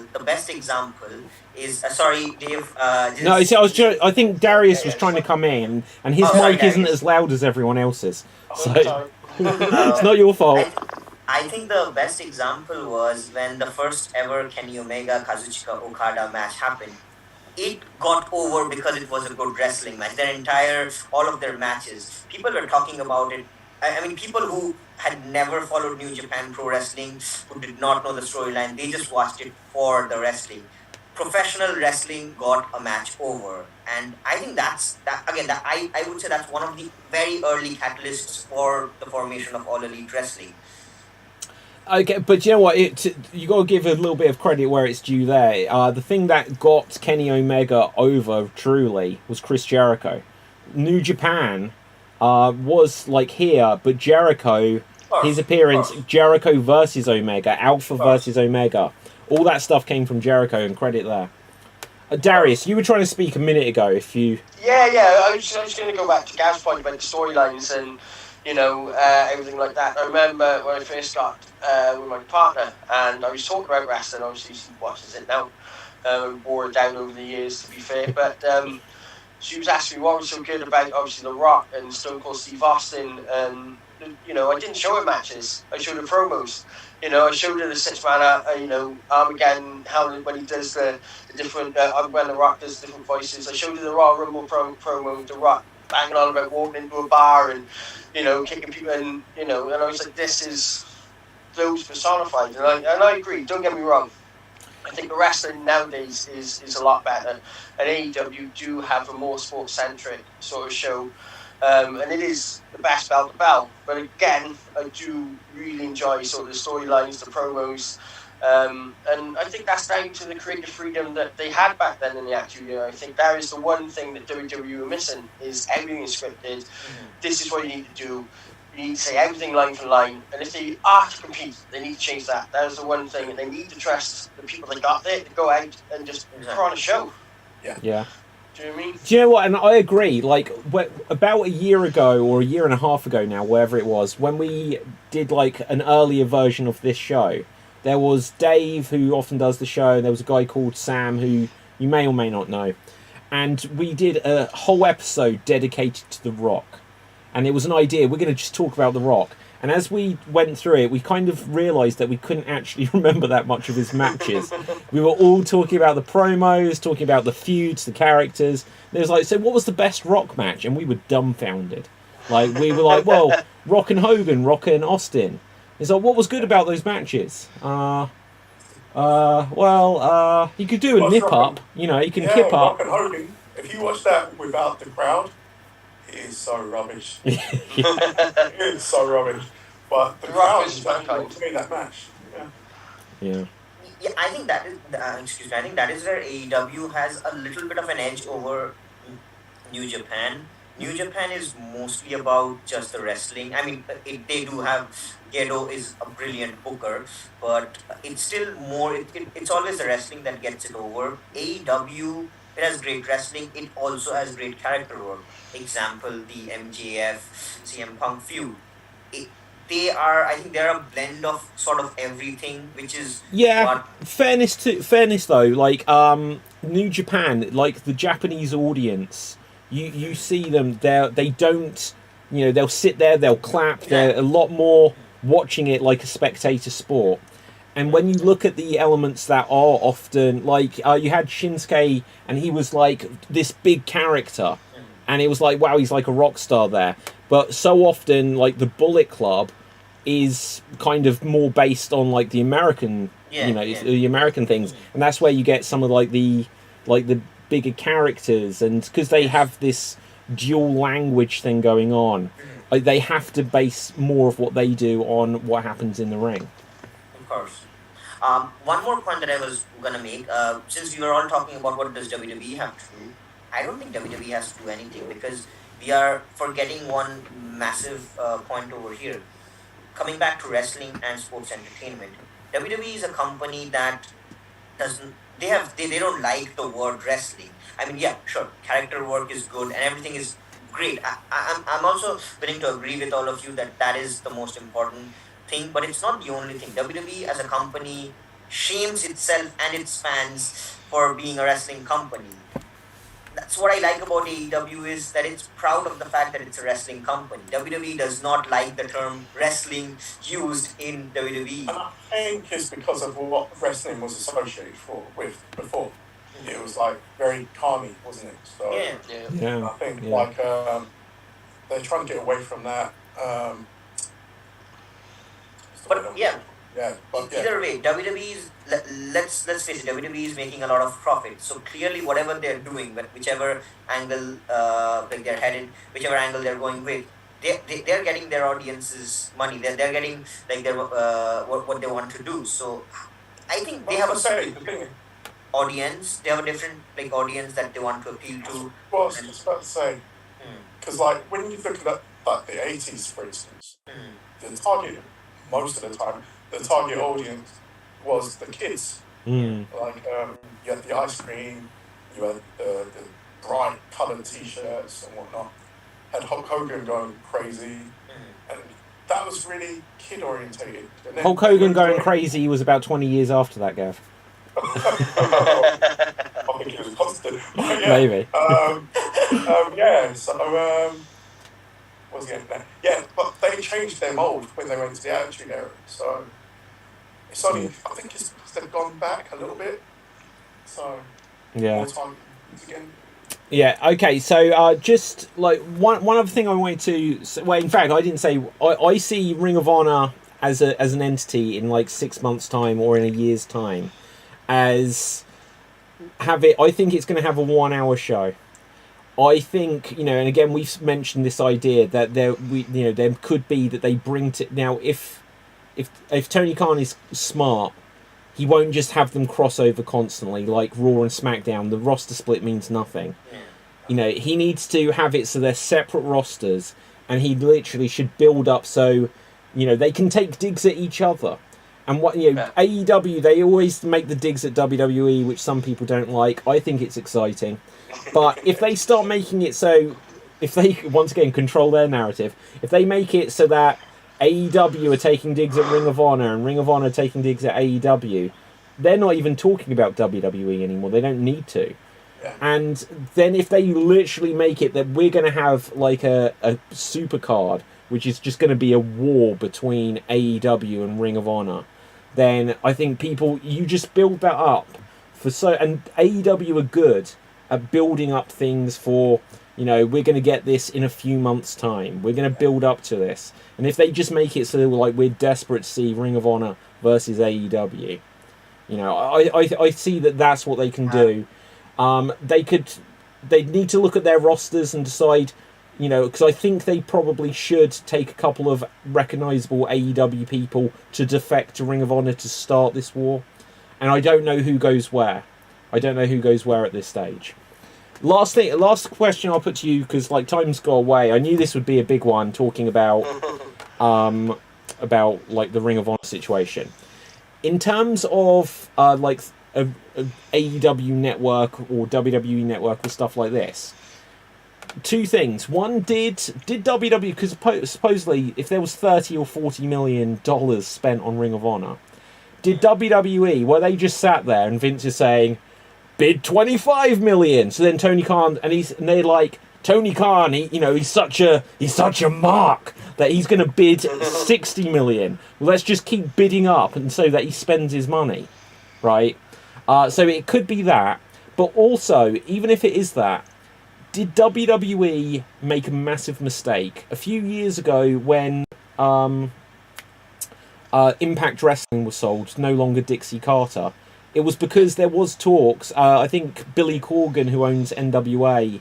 is sorry, Dave. No, see, I think Darius was trying to come in, and his mic isn't as loud as everyone else's, so it's not your fault. I think the best example was when the first ever Kenny Omega Kazuchika Okada match happened. It got over because it was a good wrestling match. All of their matches, people were talking about it. I mean, people who had never followed New Japan Pro Wrestling, who did not know the storyline, they just watched it for the wrestling. Professional wrestling got a match over. And I think I would say that's one of the very early catalysts for the formation of All Elite Wrestling. Okay, but you know what? You got to give a little bit of credit where it's due there. The thing that got Kenny Omega over truly was Chris Jericho. New Japan was here, but Jericho, his appearance, Jericho versus Omega, Alpha versus Omega, all that stuff came from Jericho, and credit there. Darius, you were trying to speak a minute ago. Yeah, I was going to go back to Gav's point about the storylines and everything like that. I remember when I first got with my partner, and I was talking about wrestling. Obviously, she watches it now. Wore it down over the years, to be fair. But she was asking me what was so good about, obviously, The Rock and Stone Cold Steve Austin. And, I didn't show her matches. I showed her promos. I showed her the 6-man, Armageddon, when he does the different, when The Rock does different voices. I showed her the Royal Rumble promo, The Rock banging on about walking into a bar and, kicking people and, and I was like, this is those personified. And I agree, don't get me wrong. I think the wrestling nowadays is a lot better. And AEW do have a more sports-centric sort of show. And it is the best bell to bell. But again, I do really enjoy sort of the storylines, the promos. And I think that's down to the creative freedom that they had back then in the Attitude Era. I think that is the one thing that WWE were missing, is everything is scripted. This is what you need to do. You need to say everything line for line. And if they are to compete, they need to change that. That is the one thing. And they need to trust the people that got there to go out and just put on a show. Yeah. Do you know what I mean? Do you know what? And I agree. About a year ago or a year and a half ago now, wherever it was, when we did an earlier version of this show, there was Dave, who often does the show, and there was a guy called Sam, who you may or may not know. And we did a whole episode dedicated to The Rock. And it was an idea, we're going to just talk about The Rock. And as we went through it, we kind of realised that we couldn't actually remember that much of his matches. We were all talking about the promos, talking about the feuds, the characters. And it was so what was the best Rock match? And we were dumbfounded. We were like, well, Rock and Hogan, Rock and Austin. It's what was good about those matches? You could do a nip-up. You can kip up. Rock and Hogan, if you watch that without the crowd, it is so rubbish. It is so rubbish. But the crowd is actually that match. Yeah. Yeah, I think that is. I think that is where AEW has a little bit of an edge over New Japan, New Japan is mostly about just the wrestling. I mean, they do have Gedo is a brilliant booker, but it's still more. It's always the wrestling that gets it over. AEW, it has great wrestling. It also has great character work. Example, the MJF CM Punk feud. It, they are, I think, they're a blend of sort of everything, which is what. Fairness though, like New Japan, like the Japanese audience, you see them, they don't, they'll sit there, they'll clap, they're a lot more watching it like a spectator sport. And when you look at the elements that are often like you had Shinsuke, and he was like this big character, and it was like, wow, he's like a rock star there. But so often, like the Bullet Club is kind of more based on like the American, the American things, and that's where you get some of like the bigger characters, and because they have this dual language thing going on, like, they have to base more of what they do on what happens in the ring. Of course. One more point that I was gonna make, since we were all talking about what does WWE have to do, I don't think WWE has to do anything, because we are forgetting one massive point over here. Coming back to wrestling and sports entertainment, WWE is a company that doesn't. They don't like the word wrestling. I mean, yeah, sure, character work is good and everything is great. I'm also willing to agree with all of you that is the most important thing, but it's not the only thing. WWE as a company shames itself and its fans for being a wrestling company. That's what I like about AEW, is that it's proud of the fact that it's a wrestling company. WWE does not like the term wrestling used in WWE. And I think it's because of what wrestling was associated with before. It was like very carny, wasn't it? So Yeah. I think like they're trying to get away from that. But either way, WWE's, let's face it, WWE is making a lot of profit. So clearly, whatever they're doing, whichever angle like they're headed, whichever angle they're going with, they're getting their audience's money. They're getting like their what they want to do. So I think they have a audience. They have a different like audience that they want to appeal to. Well, I was just about to say, because like when you look at like the 80s, for instance, the target, most of the time, the target audience was the kids. Like you had the ice cream, you had the bright coloured t-shirts and whatnot. Had Hulk Hogan going crazy, and that was really kid orientated. Hulk Hogan going crazy was about 20 years after that, Gav. I think it was constant. Yeah. Maybe. But they changed their mould when they went to the Attitude Era. So it's only, I think it's because they've gone back a little bit. So more time again. Yeah. Okay. So just like one other thing I wanted to. Well, in fact, I didn't say. I see Ring of Honor as an entity in like 6 months' time or in a year's time. I think it's going to have a 1 hour show. I think, and again, we've mentioned this idea that there could be that they bring to now if Tony Khan is smart, he won't just have them cross over constantly like Raw and SmackDown. The roster split means nothing. He needs to have it so they're separate rosters, and he literally should build up so they can take digs at each other. And what AEW, they always make the digs at WWE, which some people don't like. I think it's exciting. But if they start making it so, if they, once again, control their narrative, if they make it so that AEW are taking digs at Ring of Honor and Ring of Honor taking digs at AEW, they're not even talking about WWE anymore. They don't need to. And then if they literally make it that we're going to have like a super card, which is just going to be a war between AEW and Ring of Honor, then I think you just build that up. And AEW are good at building up things for, we're going to get this in a few months' time. We're going to build up to this. And if they just make it so like we're desperate to see Ring of Honor versus AEW, I see that that's what they can do. They need to look at their rosters and decide, because I think they probably should take a couple of recognisable AEW people to defect to Ring of Honor to start this war. And I don't know who goes where. I don't know who goes where at this stage. Last question I'll put to you, because like time's gone away. I knew this would be a big one, talking about like the Ring of Honor situation. In terms of like a AEW network or WWE network or stuff like this, two things. One, did WWE, because supposedly if there was $30 or $40 million spent on Ring of Honor, did WWE, were they just sat there and Vince is saying, bid 25 million? So then Tony Khan, and they're like, Tony Khan, he's such a mark that he's going to bid 60 million. Well, let's just keep bidding up, and so that he spends his money, right? So it could be that, but also, even if it is that, did WWE make a massive mistake a few years ago when Impact Wrestling was sold, no longer Dixie Carter? It was because there was talks. I think Billy Corgan, who owns NWA,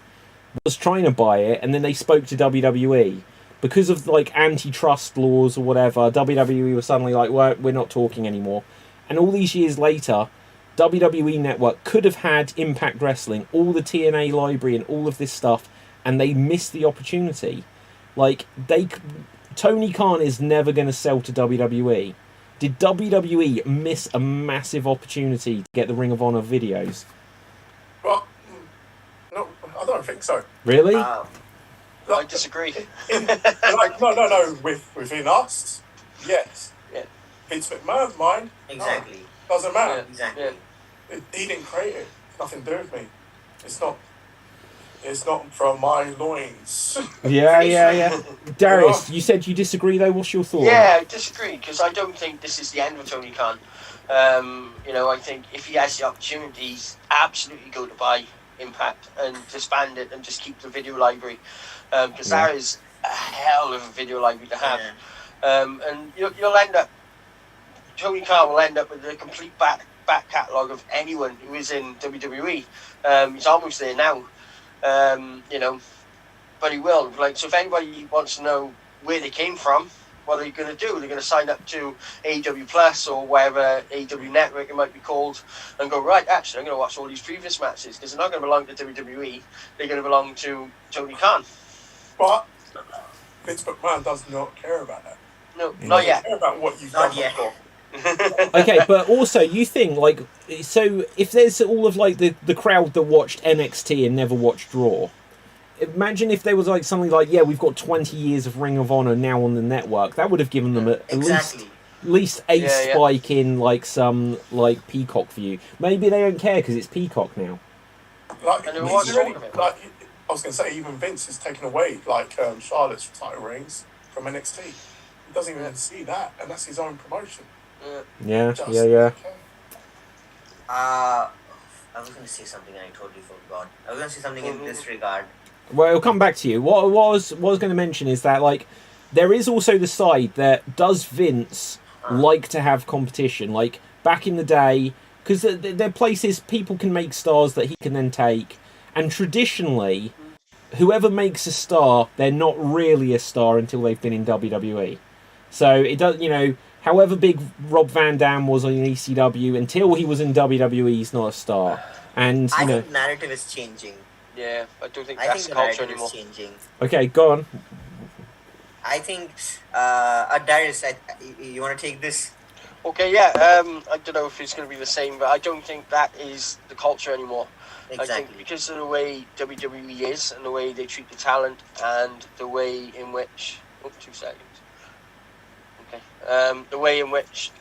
was trying to buy it, and then they spoke to WWE. Because of like antitrust laws or whatever, WWE was suddenly like, well, we're not talking anymore. And all these years later, WWE Network could have had Impact Wrestling, all the TNA library and all of this stuff, and they missed the opportunity. Like, Tony Khan is never going to sell to WWE. Did WWE miss a massive opportunity to get the Ring of Honor videos? Well, no, I don't think so. Really? I disagree. No. Within us, yes. Yeah. Vince McMahon's mind, Exactly. doesn't matter. Yeah. Exactly. Yeah. He didn't create it. It's nothing to do with me. It's not from my loins. Yeah. Darius, you said you disagree though. What's your thought? Yeah, I disagree, because I don't think this is the end of Tony Khan. I think if he has the opportunity, he's absolutely go to buy Impact and disband it and just keep the video library, because that is a hell of a video library to have. And you'll end up, Tony Khan will end up with a complete back catalogue of anyone who is in WWE. He's almost there now. But he will. Like, so if anybody wants to know where they came from, what are they going to do? They're going to sign up to AEW Plus or whatever AEW Network it might be called, and go, right, actually, I'm going to watch all these previous matches, because they're not going to belong to WWE. They're going to belong to Tony Khan. But Vince McMahon does not care about that. No, not yet. Care about what you've Not done yet. before. Okay, but also you think like, so if there's all of like the crowd that watched NXT and never watched Raw, imagine if there was like something like, we've got 20 years of Ring of Honor now on the network. That would have given them at least a spike in like some like Peacock view. Maybe they don't care because it's Peacock now. Like, And it he's was really, wrong of it. like, I was going to say, even Vince has taken away like Charlotte's title reigns from NXT. He doesn't even see that, and that's his own promotion. Yeah. I was going to say something and I totally forgot. I was going to say something in this regard. Well, it'll come back to you. What I was going to mention is that like there is also the side that does Vince like to have competition. Like back in the day, because there are places people can make stars that he can then take, and traditionally, whoever makes a star, they're not really a star until they've been in WWE. So it does, however big Rob Van Dam was on ECW, until he was in WWE, he's not a star. And I think the narrative is changing. Yeah, I don't think I that's think the the culture narrative anymore. is changing. Okay, go on. I think, Darius, you want to take this? Okay, yeah. I don't know if it's going to be the same, but I don't think that is the culture anymore. I think Exactly. because of the way WWE is and the way they treat the talent and the way in which... Oh, 2 seconds. Okay. The way in which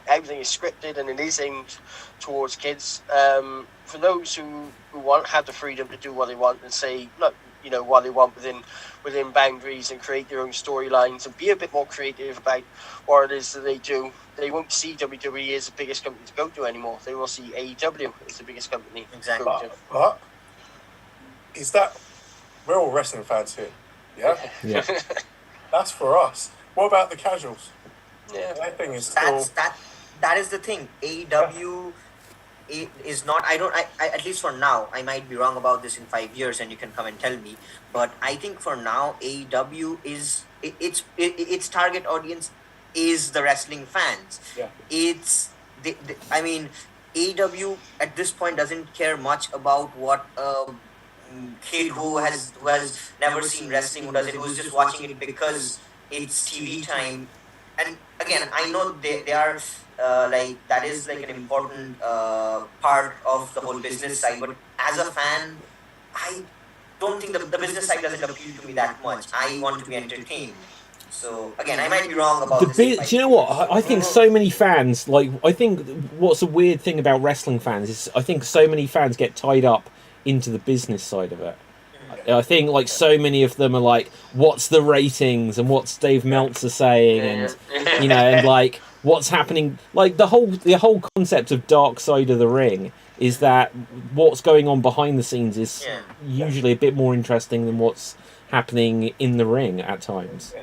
everything is scripted and it is aimed towards kids. For those who have the freedom to do what they want and say, look, what they want within boundaries and create their own storylines and be a bit more creative about what it is that they do, they won't see WWE as the biggest company to go to anymore. They will see AEW as the biggest company to go to. But is that, we're all wrestling fans here, yeah? Yeah. That's for us. What about the casuals? Yeah. That thing is still... That is the thing. AEW is not. I at least for now. I might be wrong about this in 5 years, and you can come and tell me. But I think for now, AEW is its target audience is the wrestling fans. Yeah. I mean, AEW at this point doesn't care much about what kid who has never seen wrestling, who does it, who's just watching it because it's TV time. And again, I know they are like that is like an important part of the whole business side, but as a fan, I don't think the business side doesn't appeal to me that much. I want to be entertained. So again, I might be wrong about this. Do you know what? I think so many fans, I think what's a weird thing about wrestling fans is I think so many fans get tied up into the business side of it. I think like so many of them are like, what's the ratings and what's Dave Meltzer saying, and you know, and like what's happening. Like the whole concept of Dark Side of the Ring is that what's going on behind the scenes is usually a bit more interesting than what's happening in the ring at times.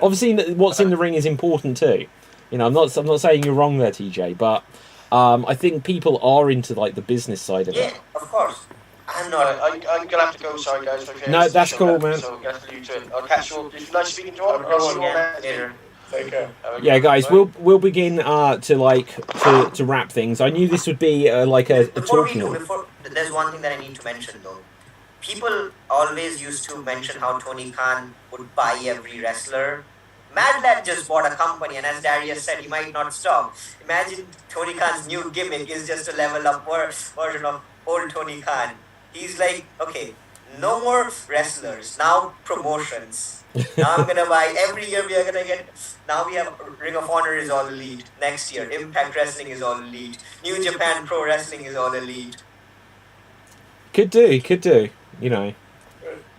Obviously, what's in the ring is important too. You know, I'm not saying you're wrong there, TJ, but I think people are into like the business side of it. Yeah, of course. I'm not. I'm gonna have to go. Sorry, guys. No, that's cool, man. So I'm gonna have to leave to it. I'll catch you all. It's nice speaking to you all. I'll see you all later. Take care. Yeah, guys, we'll begin to wrap things. I knew this would be like a talking. Before, there's one thing that I need to mention though. People always used to mention how Tony Khan would buy every wrestler. Mad Dad just bought a company, and as Darius said, he might not stop. Imagine Tony Khan's new gimmick is just a level up version of old Tony Khan. He's like, okay, no more wrestlers, now promotions. Now I'm gonna buy, every year we are gonna get, now we have Ring of Honor is all elite. Next year, Impact Wrestling is all elite. New Japan Pro Wrestling is all elite. Could do, you know.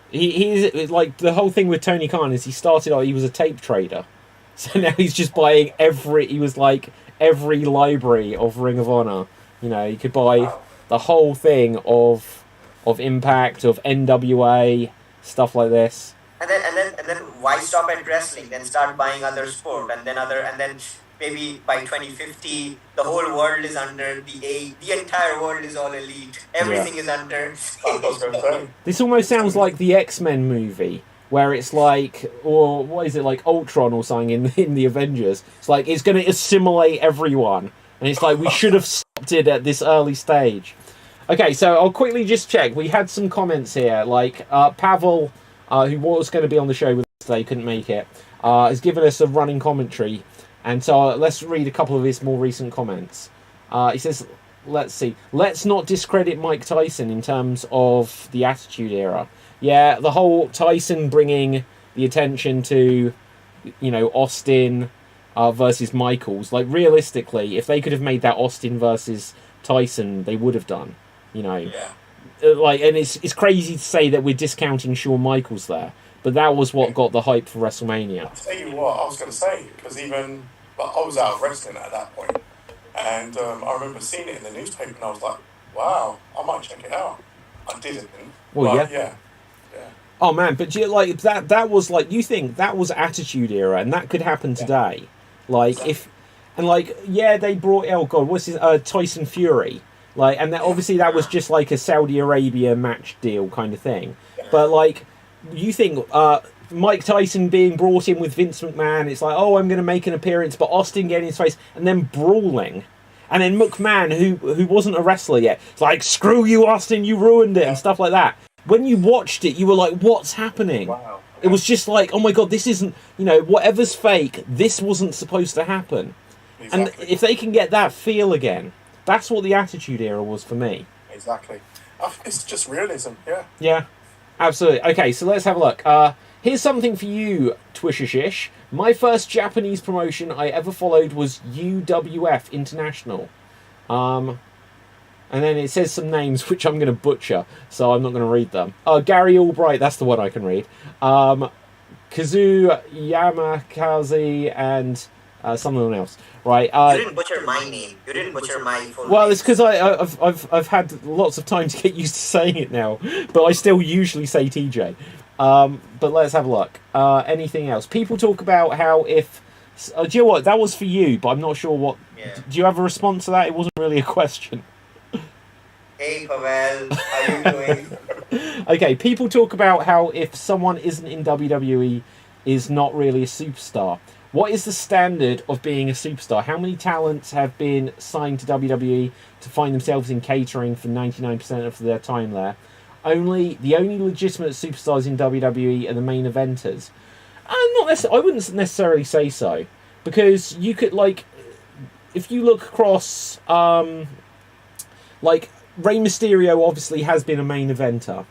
He's like, the whole thing with Tony Khan is he started out, he was a tape trader. So now he's just buying every library of Ring of Honor. You know, he could buy the whole thing of Impact, of NWA, stuff like this. And then why stop at wrestling? Then start buying other sport, and then maybe by 2050 the whole world is under the entire world is all elite. Everything is under. This almost sounds like the X-Men movie, where it's like, or what is it, like Ultron or something in the Avengers. It's like it's going to assimilate everyone, and it's like we should have stopped it at this early stage. Okay, so I'll quickly just check. We had some comments here, like Pavel, who was going to be on the show with us today, couldn't make it, has given us a running commentary. And so let's read a couple of his more recent comments. He says, let's see, let's not discredit Mike Tyson in terms of the Attitude Era. Yeah, the whole Tyson bringing the attention to, you know, Austin versus Michaels. Like, realistically, if they could have made that Austin versus Tyson, they would have done. You know, like, and it's crazy to say that we're discounting Shawn Michaels there, but that was what got the hype for WrestleMania. I'll tell you what, I was going to say, because I was out of wrestling at that point, and I remember seeing it in the newspaper, and I was like, wow, I might check it out. I didn't. Well, yeah. Oh man, but like that was like, you think that was Attitude Era, and that could happen today. Like they brought, oh god, what's his Tyson Fury. Like, and obviously that was just like a Saudi Arabia match deal kind of thing. But like, you think Mike Tyson being brought in with Vince McMahon, it's like, oh, I'm going to make an appearance, but Austin getting his face, and then brawling. And then McMahon, who wasn't a wrestler yet, it's like, screw you, Austin, you ruined it, and stuff like that. When you watched it, you were like, what's happening? Wow. It was just like, oh my god, this isn't, you know, whatever's fake, this wasn't supposed to happen. Exactly. And if they can get that feel again, that's what the Attitude Era was for me. Exactly. It's just realism, yeah. Yeah, absolutely. Okay, so let's have a look. Here's something for you, Twishishish. My first Japanese promotion I ever followed was UWF International. And then it says some names which I'm going to butcher, so I'm not going to read them. Gary Albright, that's the one I can read. Kazu Yamakaze and someone else. Right. You didn't butcher my name. You didn't butcher my full name. Well, it's because I've had lots of time to get used to saying it now, but I still usually say TJ. But let's have a look. Anything else? People talk about how if... do you know what? That was for you, but I'm not sure what... Yeah. Do you have a response to that? It wasn't really a question. Hey, Pavel. How are you doing? Okay, people talk about how if someone isn't in WWE is not really a superstar. What is the standard of being a superstar? How many talents have been signed to WWE to find themselves in catering for 99% of their time there? the only legitimate superstars in WWE are the main eventers. Not necessarily. I wouldn't necessarily say so, because you could, like, if you look across, like, Rey Mysterio obviously has been a main eventer,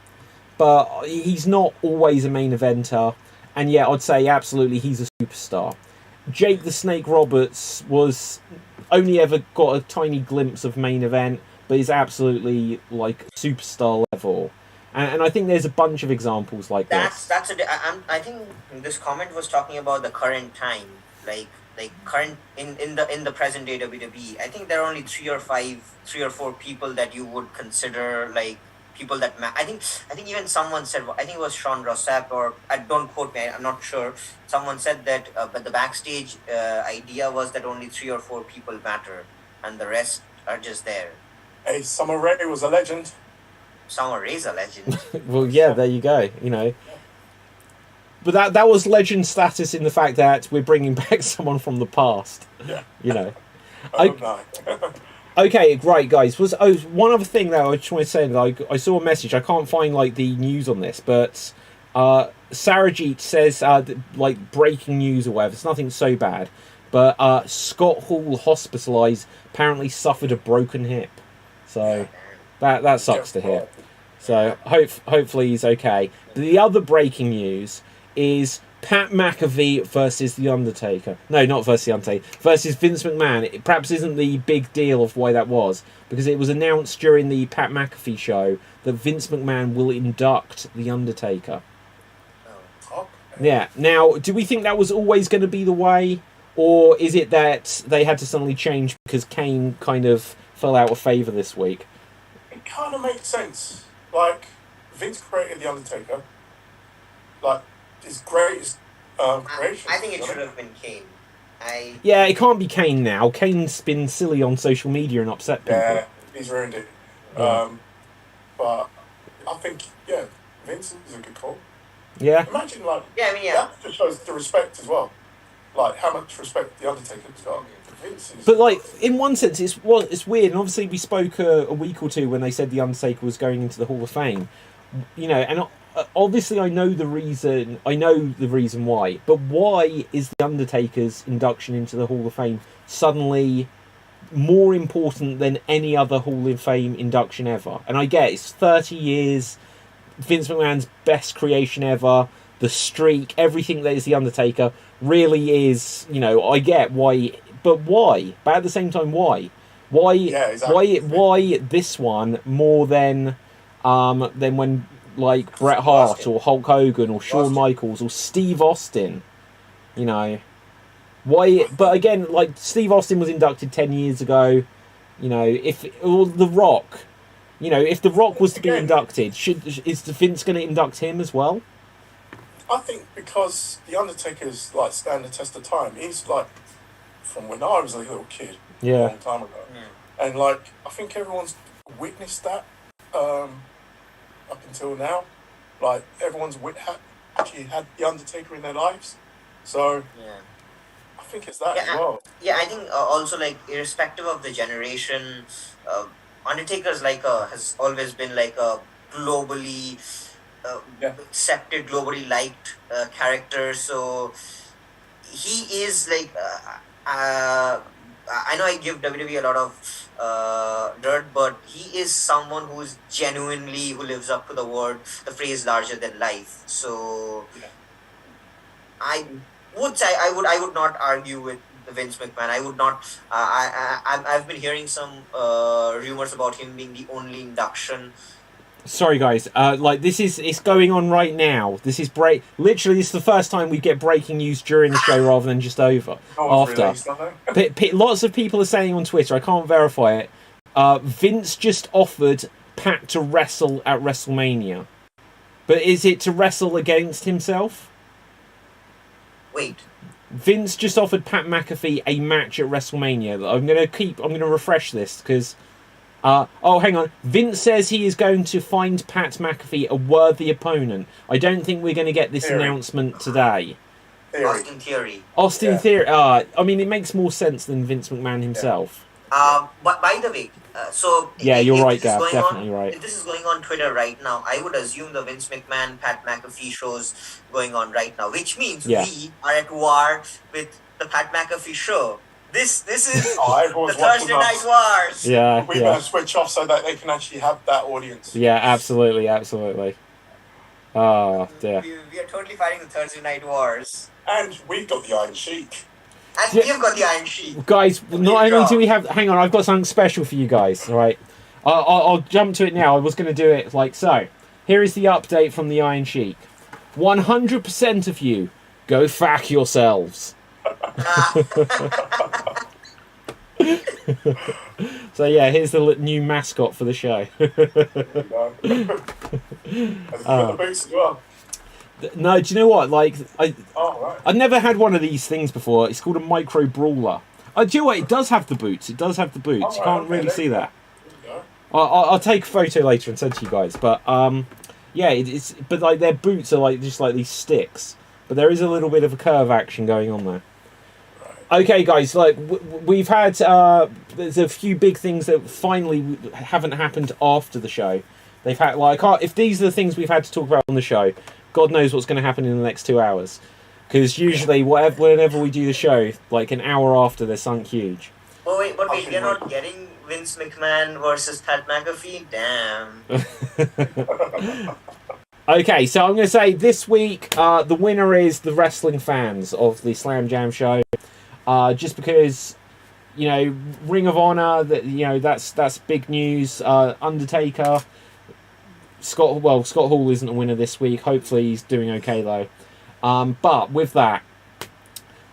but he's not always a main eventer, and yet I'd say absolutely he's a superstar. Jake the Snake Roberts was only ever got a tiny glimpse of main event, but is absolutely, like, superstar level. And I think there's a bunch of examples like this. I think this comment was talking about the current time, like current in the present day WWE. I think there are only 3 or 4 people that you would consider like people that I think even someone said, I think it was Sean Rossap, or don't quote me, I'm not sure. Someone said that, but the backstage idea was that only 3 or 4 people matter, and the rest are just there. Hey, Summer Rae was a legend. Summer Rae's a legend. Well, yeah, there you go. You know, but that was legend status in the fact that we're bringing back someone from the past. Yeah. You know. No. Okay, right, guys. One other thing though I just want to say, like, I saw a message. I can't find like the news on this, but Sarajit says like breaking news or whatever. It's nothing so bad, but Scott Hall hospitalised, apparently suffered a broken hip. So that sucks to hear. So hopefully he's okay. But the other breaking news is Pat McAfee versus The Undertaker. No, not versus The Undertaker. Versus Vince McMahon. It perhaps isn't the big deal of why that was, because it was announced during the Pat McAfee show that Vince McMahon will induct The Undertaker. Oh. Yeah. Now, do we think that was always going to be the way, or is it that they had to suddenly change because Kane kind of fell out of favour this week? It kind of makes sense. Like, Vince created The Undertaker. Like, his greatest creation. I think it should have been Kane. Yeah, it can't be Kane now. Kane's been silly on social media and upset people. Yeah, he's ruined it. Yeah. But I think, yeah, Vince is a good call. Yeah. Imagine, like, yeah. that just shows the respect as well. Like, how much respect The Undertaker's got. Vince is... But, like, in one sense, it's weird. And obviously, we spoke a week or two when they said The Undertaker was going into the Hall of Fame. You know, and obviously I know the reason why. But why is The Undertaker's induction into the Hall of Fame suddenly more important than any other Hall of Fame induction ever? And I get it's 30 years, Vince McMahon's best creation ever, the streak, everything that is The Undertaker really is, you know, I get why. But why? But at the same time, why? Why? Yeah, exactly. Why this one more than when, like, Bret Hart or Hulk Hogan or Shawn Michaels or Steve Austin? You know, why? But again, like, Steve Austin was inducted 10 years ago. You know, or The Rock. You know, if The Rock was to be inducted, is Vince going to induct him as well? I think because The Undertaker's, like, stand the test of time. He's, like, from when I was a little kid, a long time ago. Yeah. And, like, I think everyone's witnessed that up until now. Like, everyone's actually had The Undertaker in their lives. So, I think it's that as well. Yeah, I think also, like, irrespective of the generation, Undertaker's, like, has always been, like, a globally accepted, globally liked character. So, he is, like... I know I give WWE a lot of dirt, but he is someone who lives up to the phrase larger than life. So I would say I would not argue with Vince McMahon. I would not. I've been hearing some rumors about him being the only induction. Sorry, guys. It's going on right now. This is literally, this is the first time we get breaking news during the show rather than just after. Lots of people are saying on Twitter, I can't verify it, Vince just offered Pat to wrestle at WrestleMania. But is it to wrestle against himself? Wait. Vince just offered Pat McAfee a match at WrestleMania. I'm going to refresh this because... hang on. Vince says he is going to find Pat McAfee a worthy opponent. I don't think we're going to get this announcement today. Austin Theory. Theory. I mean, it makes more sense than Vince McMahon himself. But by the way, so Yeah, you're if right, this is Gav. going Definitely on, right. if this is going on Twitter right now, I would assume the Vince McMahon, Pat McAfee shows going on right now, which means Yeah. we are at war with the Pat McAfee show. This is Oh, the everyone's watching Thursday Night us. Wars. Yeah, We yeah, better switch off so that they can actually have that audience. yeah. Absolutely, absolutely. Oh dear. We are totally fighting the Thursday Night Wars. And we've got the Iron Sheik. And Yeah. we've got the Iron Sheik. Guys, The not big only do draw. we have... Hang on, I've got something special for you guys, all right? I'll jump to it now. I was going to do it like so. Here is the update from the Iron Sheik. 100% of you, go fuck yourselves. So yeah, here's the new mascot for the show. There you go. Has he got the boots as well? No, do you know what? Like, Oh, right. I've never had one of these things before. It's called a micro brawler. Do you know what? It does have the boots. It does have the boots. Oh, You right, can't okay, really there see you go. that. There you go. I'll take a photo later and send to you guys. But yeah, it's but like their boots are like just like these sticks. But there is a little bit of a curve action going on there. Okay, guys, like we've had there's a few big things that finally haven't happened after the show. They've had like if these are the things we've had to talk about on the show, God knows what's going to happen in the next 2 hours. Because usually, whenever we do the show, like an hour after, they're sunk huge. Oh wait, but wait, we're not getting Vince McMahon versus Pat McAfee? Damn. Okay, so I'm going to say this week, the winner is the wrestling fans of the Slam Jam show. Just because, you know, Ring of Honor, that's big news. Undertaker, Scott Hall isn't a winner this week. Hopefully he's doing okay though. But with that,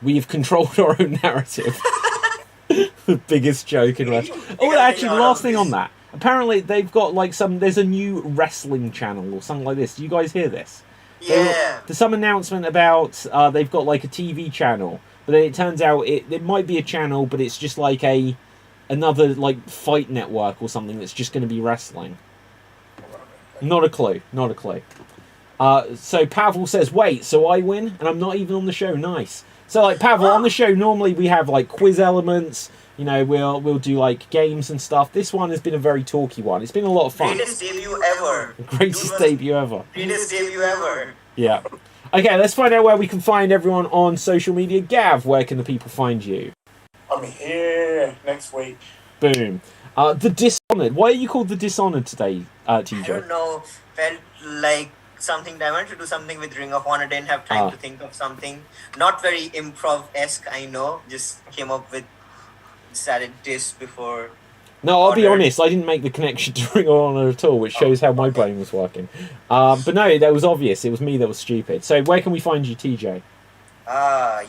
we've controlled our own narrative. The biggest joke in wrestling. Oh, actually, last thing on that. Apparently they've got like there's a new wrestling channel or something like this. Do you guys hear this? Yeah. There's some announcement about they've got like a TV channel. But then it turns out it might be a channel, but it's just like another like fight network or something that's just going to be wrestling. Not a clue. Not a clue. So Pavel says, "Wait, so I win, and I'm not even on the show." Nice. So like Pavel on the show, normally we have like quiz elements. You know, we'll do like games and stuff. This one has been a very talky one. It's been a lot of fun. Greatest debut ever. Greatest debut ever. Greatest debut ever. Yeah. Okay, let's find out where we can find everyone on social media. Gav, where can the people find you? I'm here next week. Boom. The Dishonored. Why are you called the Dishonored today, TJ? I don't know. Felt like something. I wanted to do something with Ring of Honor. Didn't have time to think of something. Not very improv-esque, I know. Just came up with started this before. No, I'll be Honor. honest. I didn't make the connection to Ring of Honor at all, which shows how my brain was working. But no, that was obvious. It was me that was stupid. So where can we find you, TJ?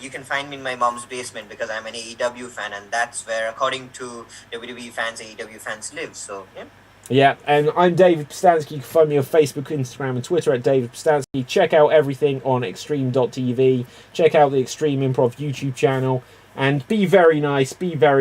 You can find me in my mom's basement because I'm an AEW fan, and that's where, according to WWE fans, AEW fans live. So yeah. Yeah, and I'm David Pistansky. You can find me on Facebook, Instagram, and Twitter at David Pistansky. Check out everything on Xstreamed.tv. Check out the Extreme Improv YouTube channel. And be very nice, be very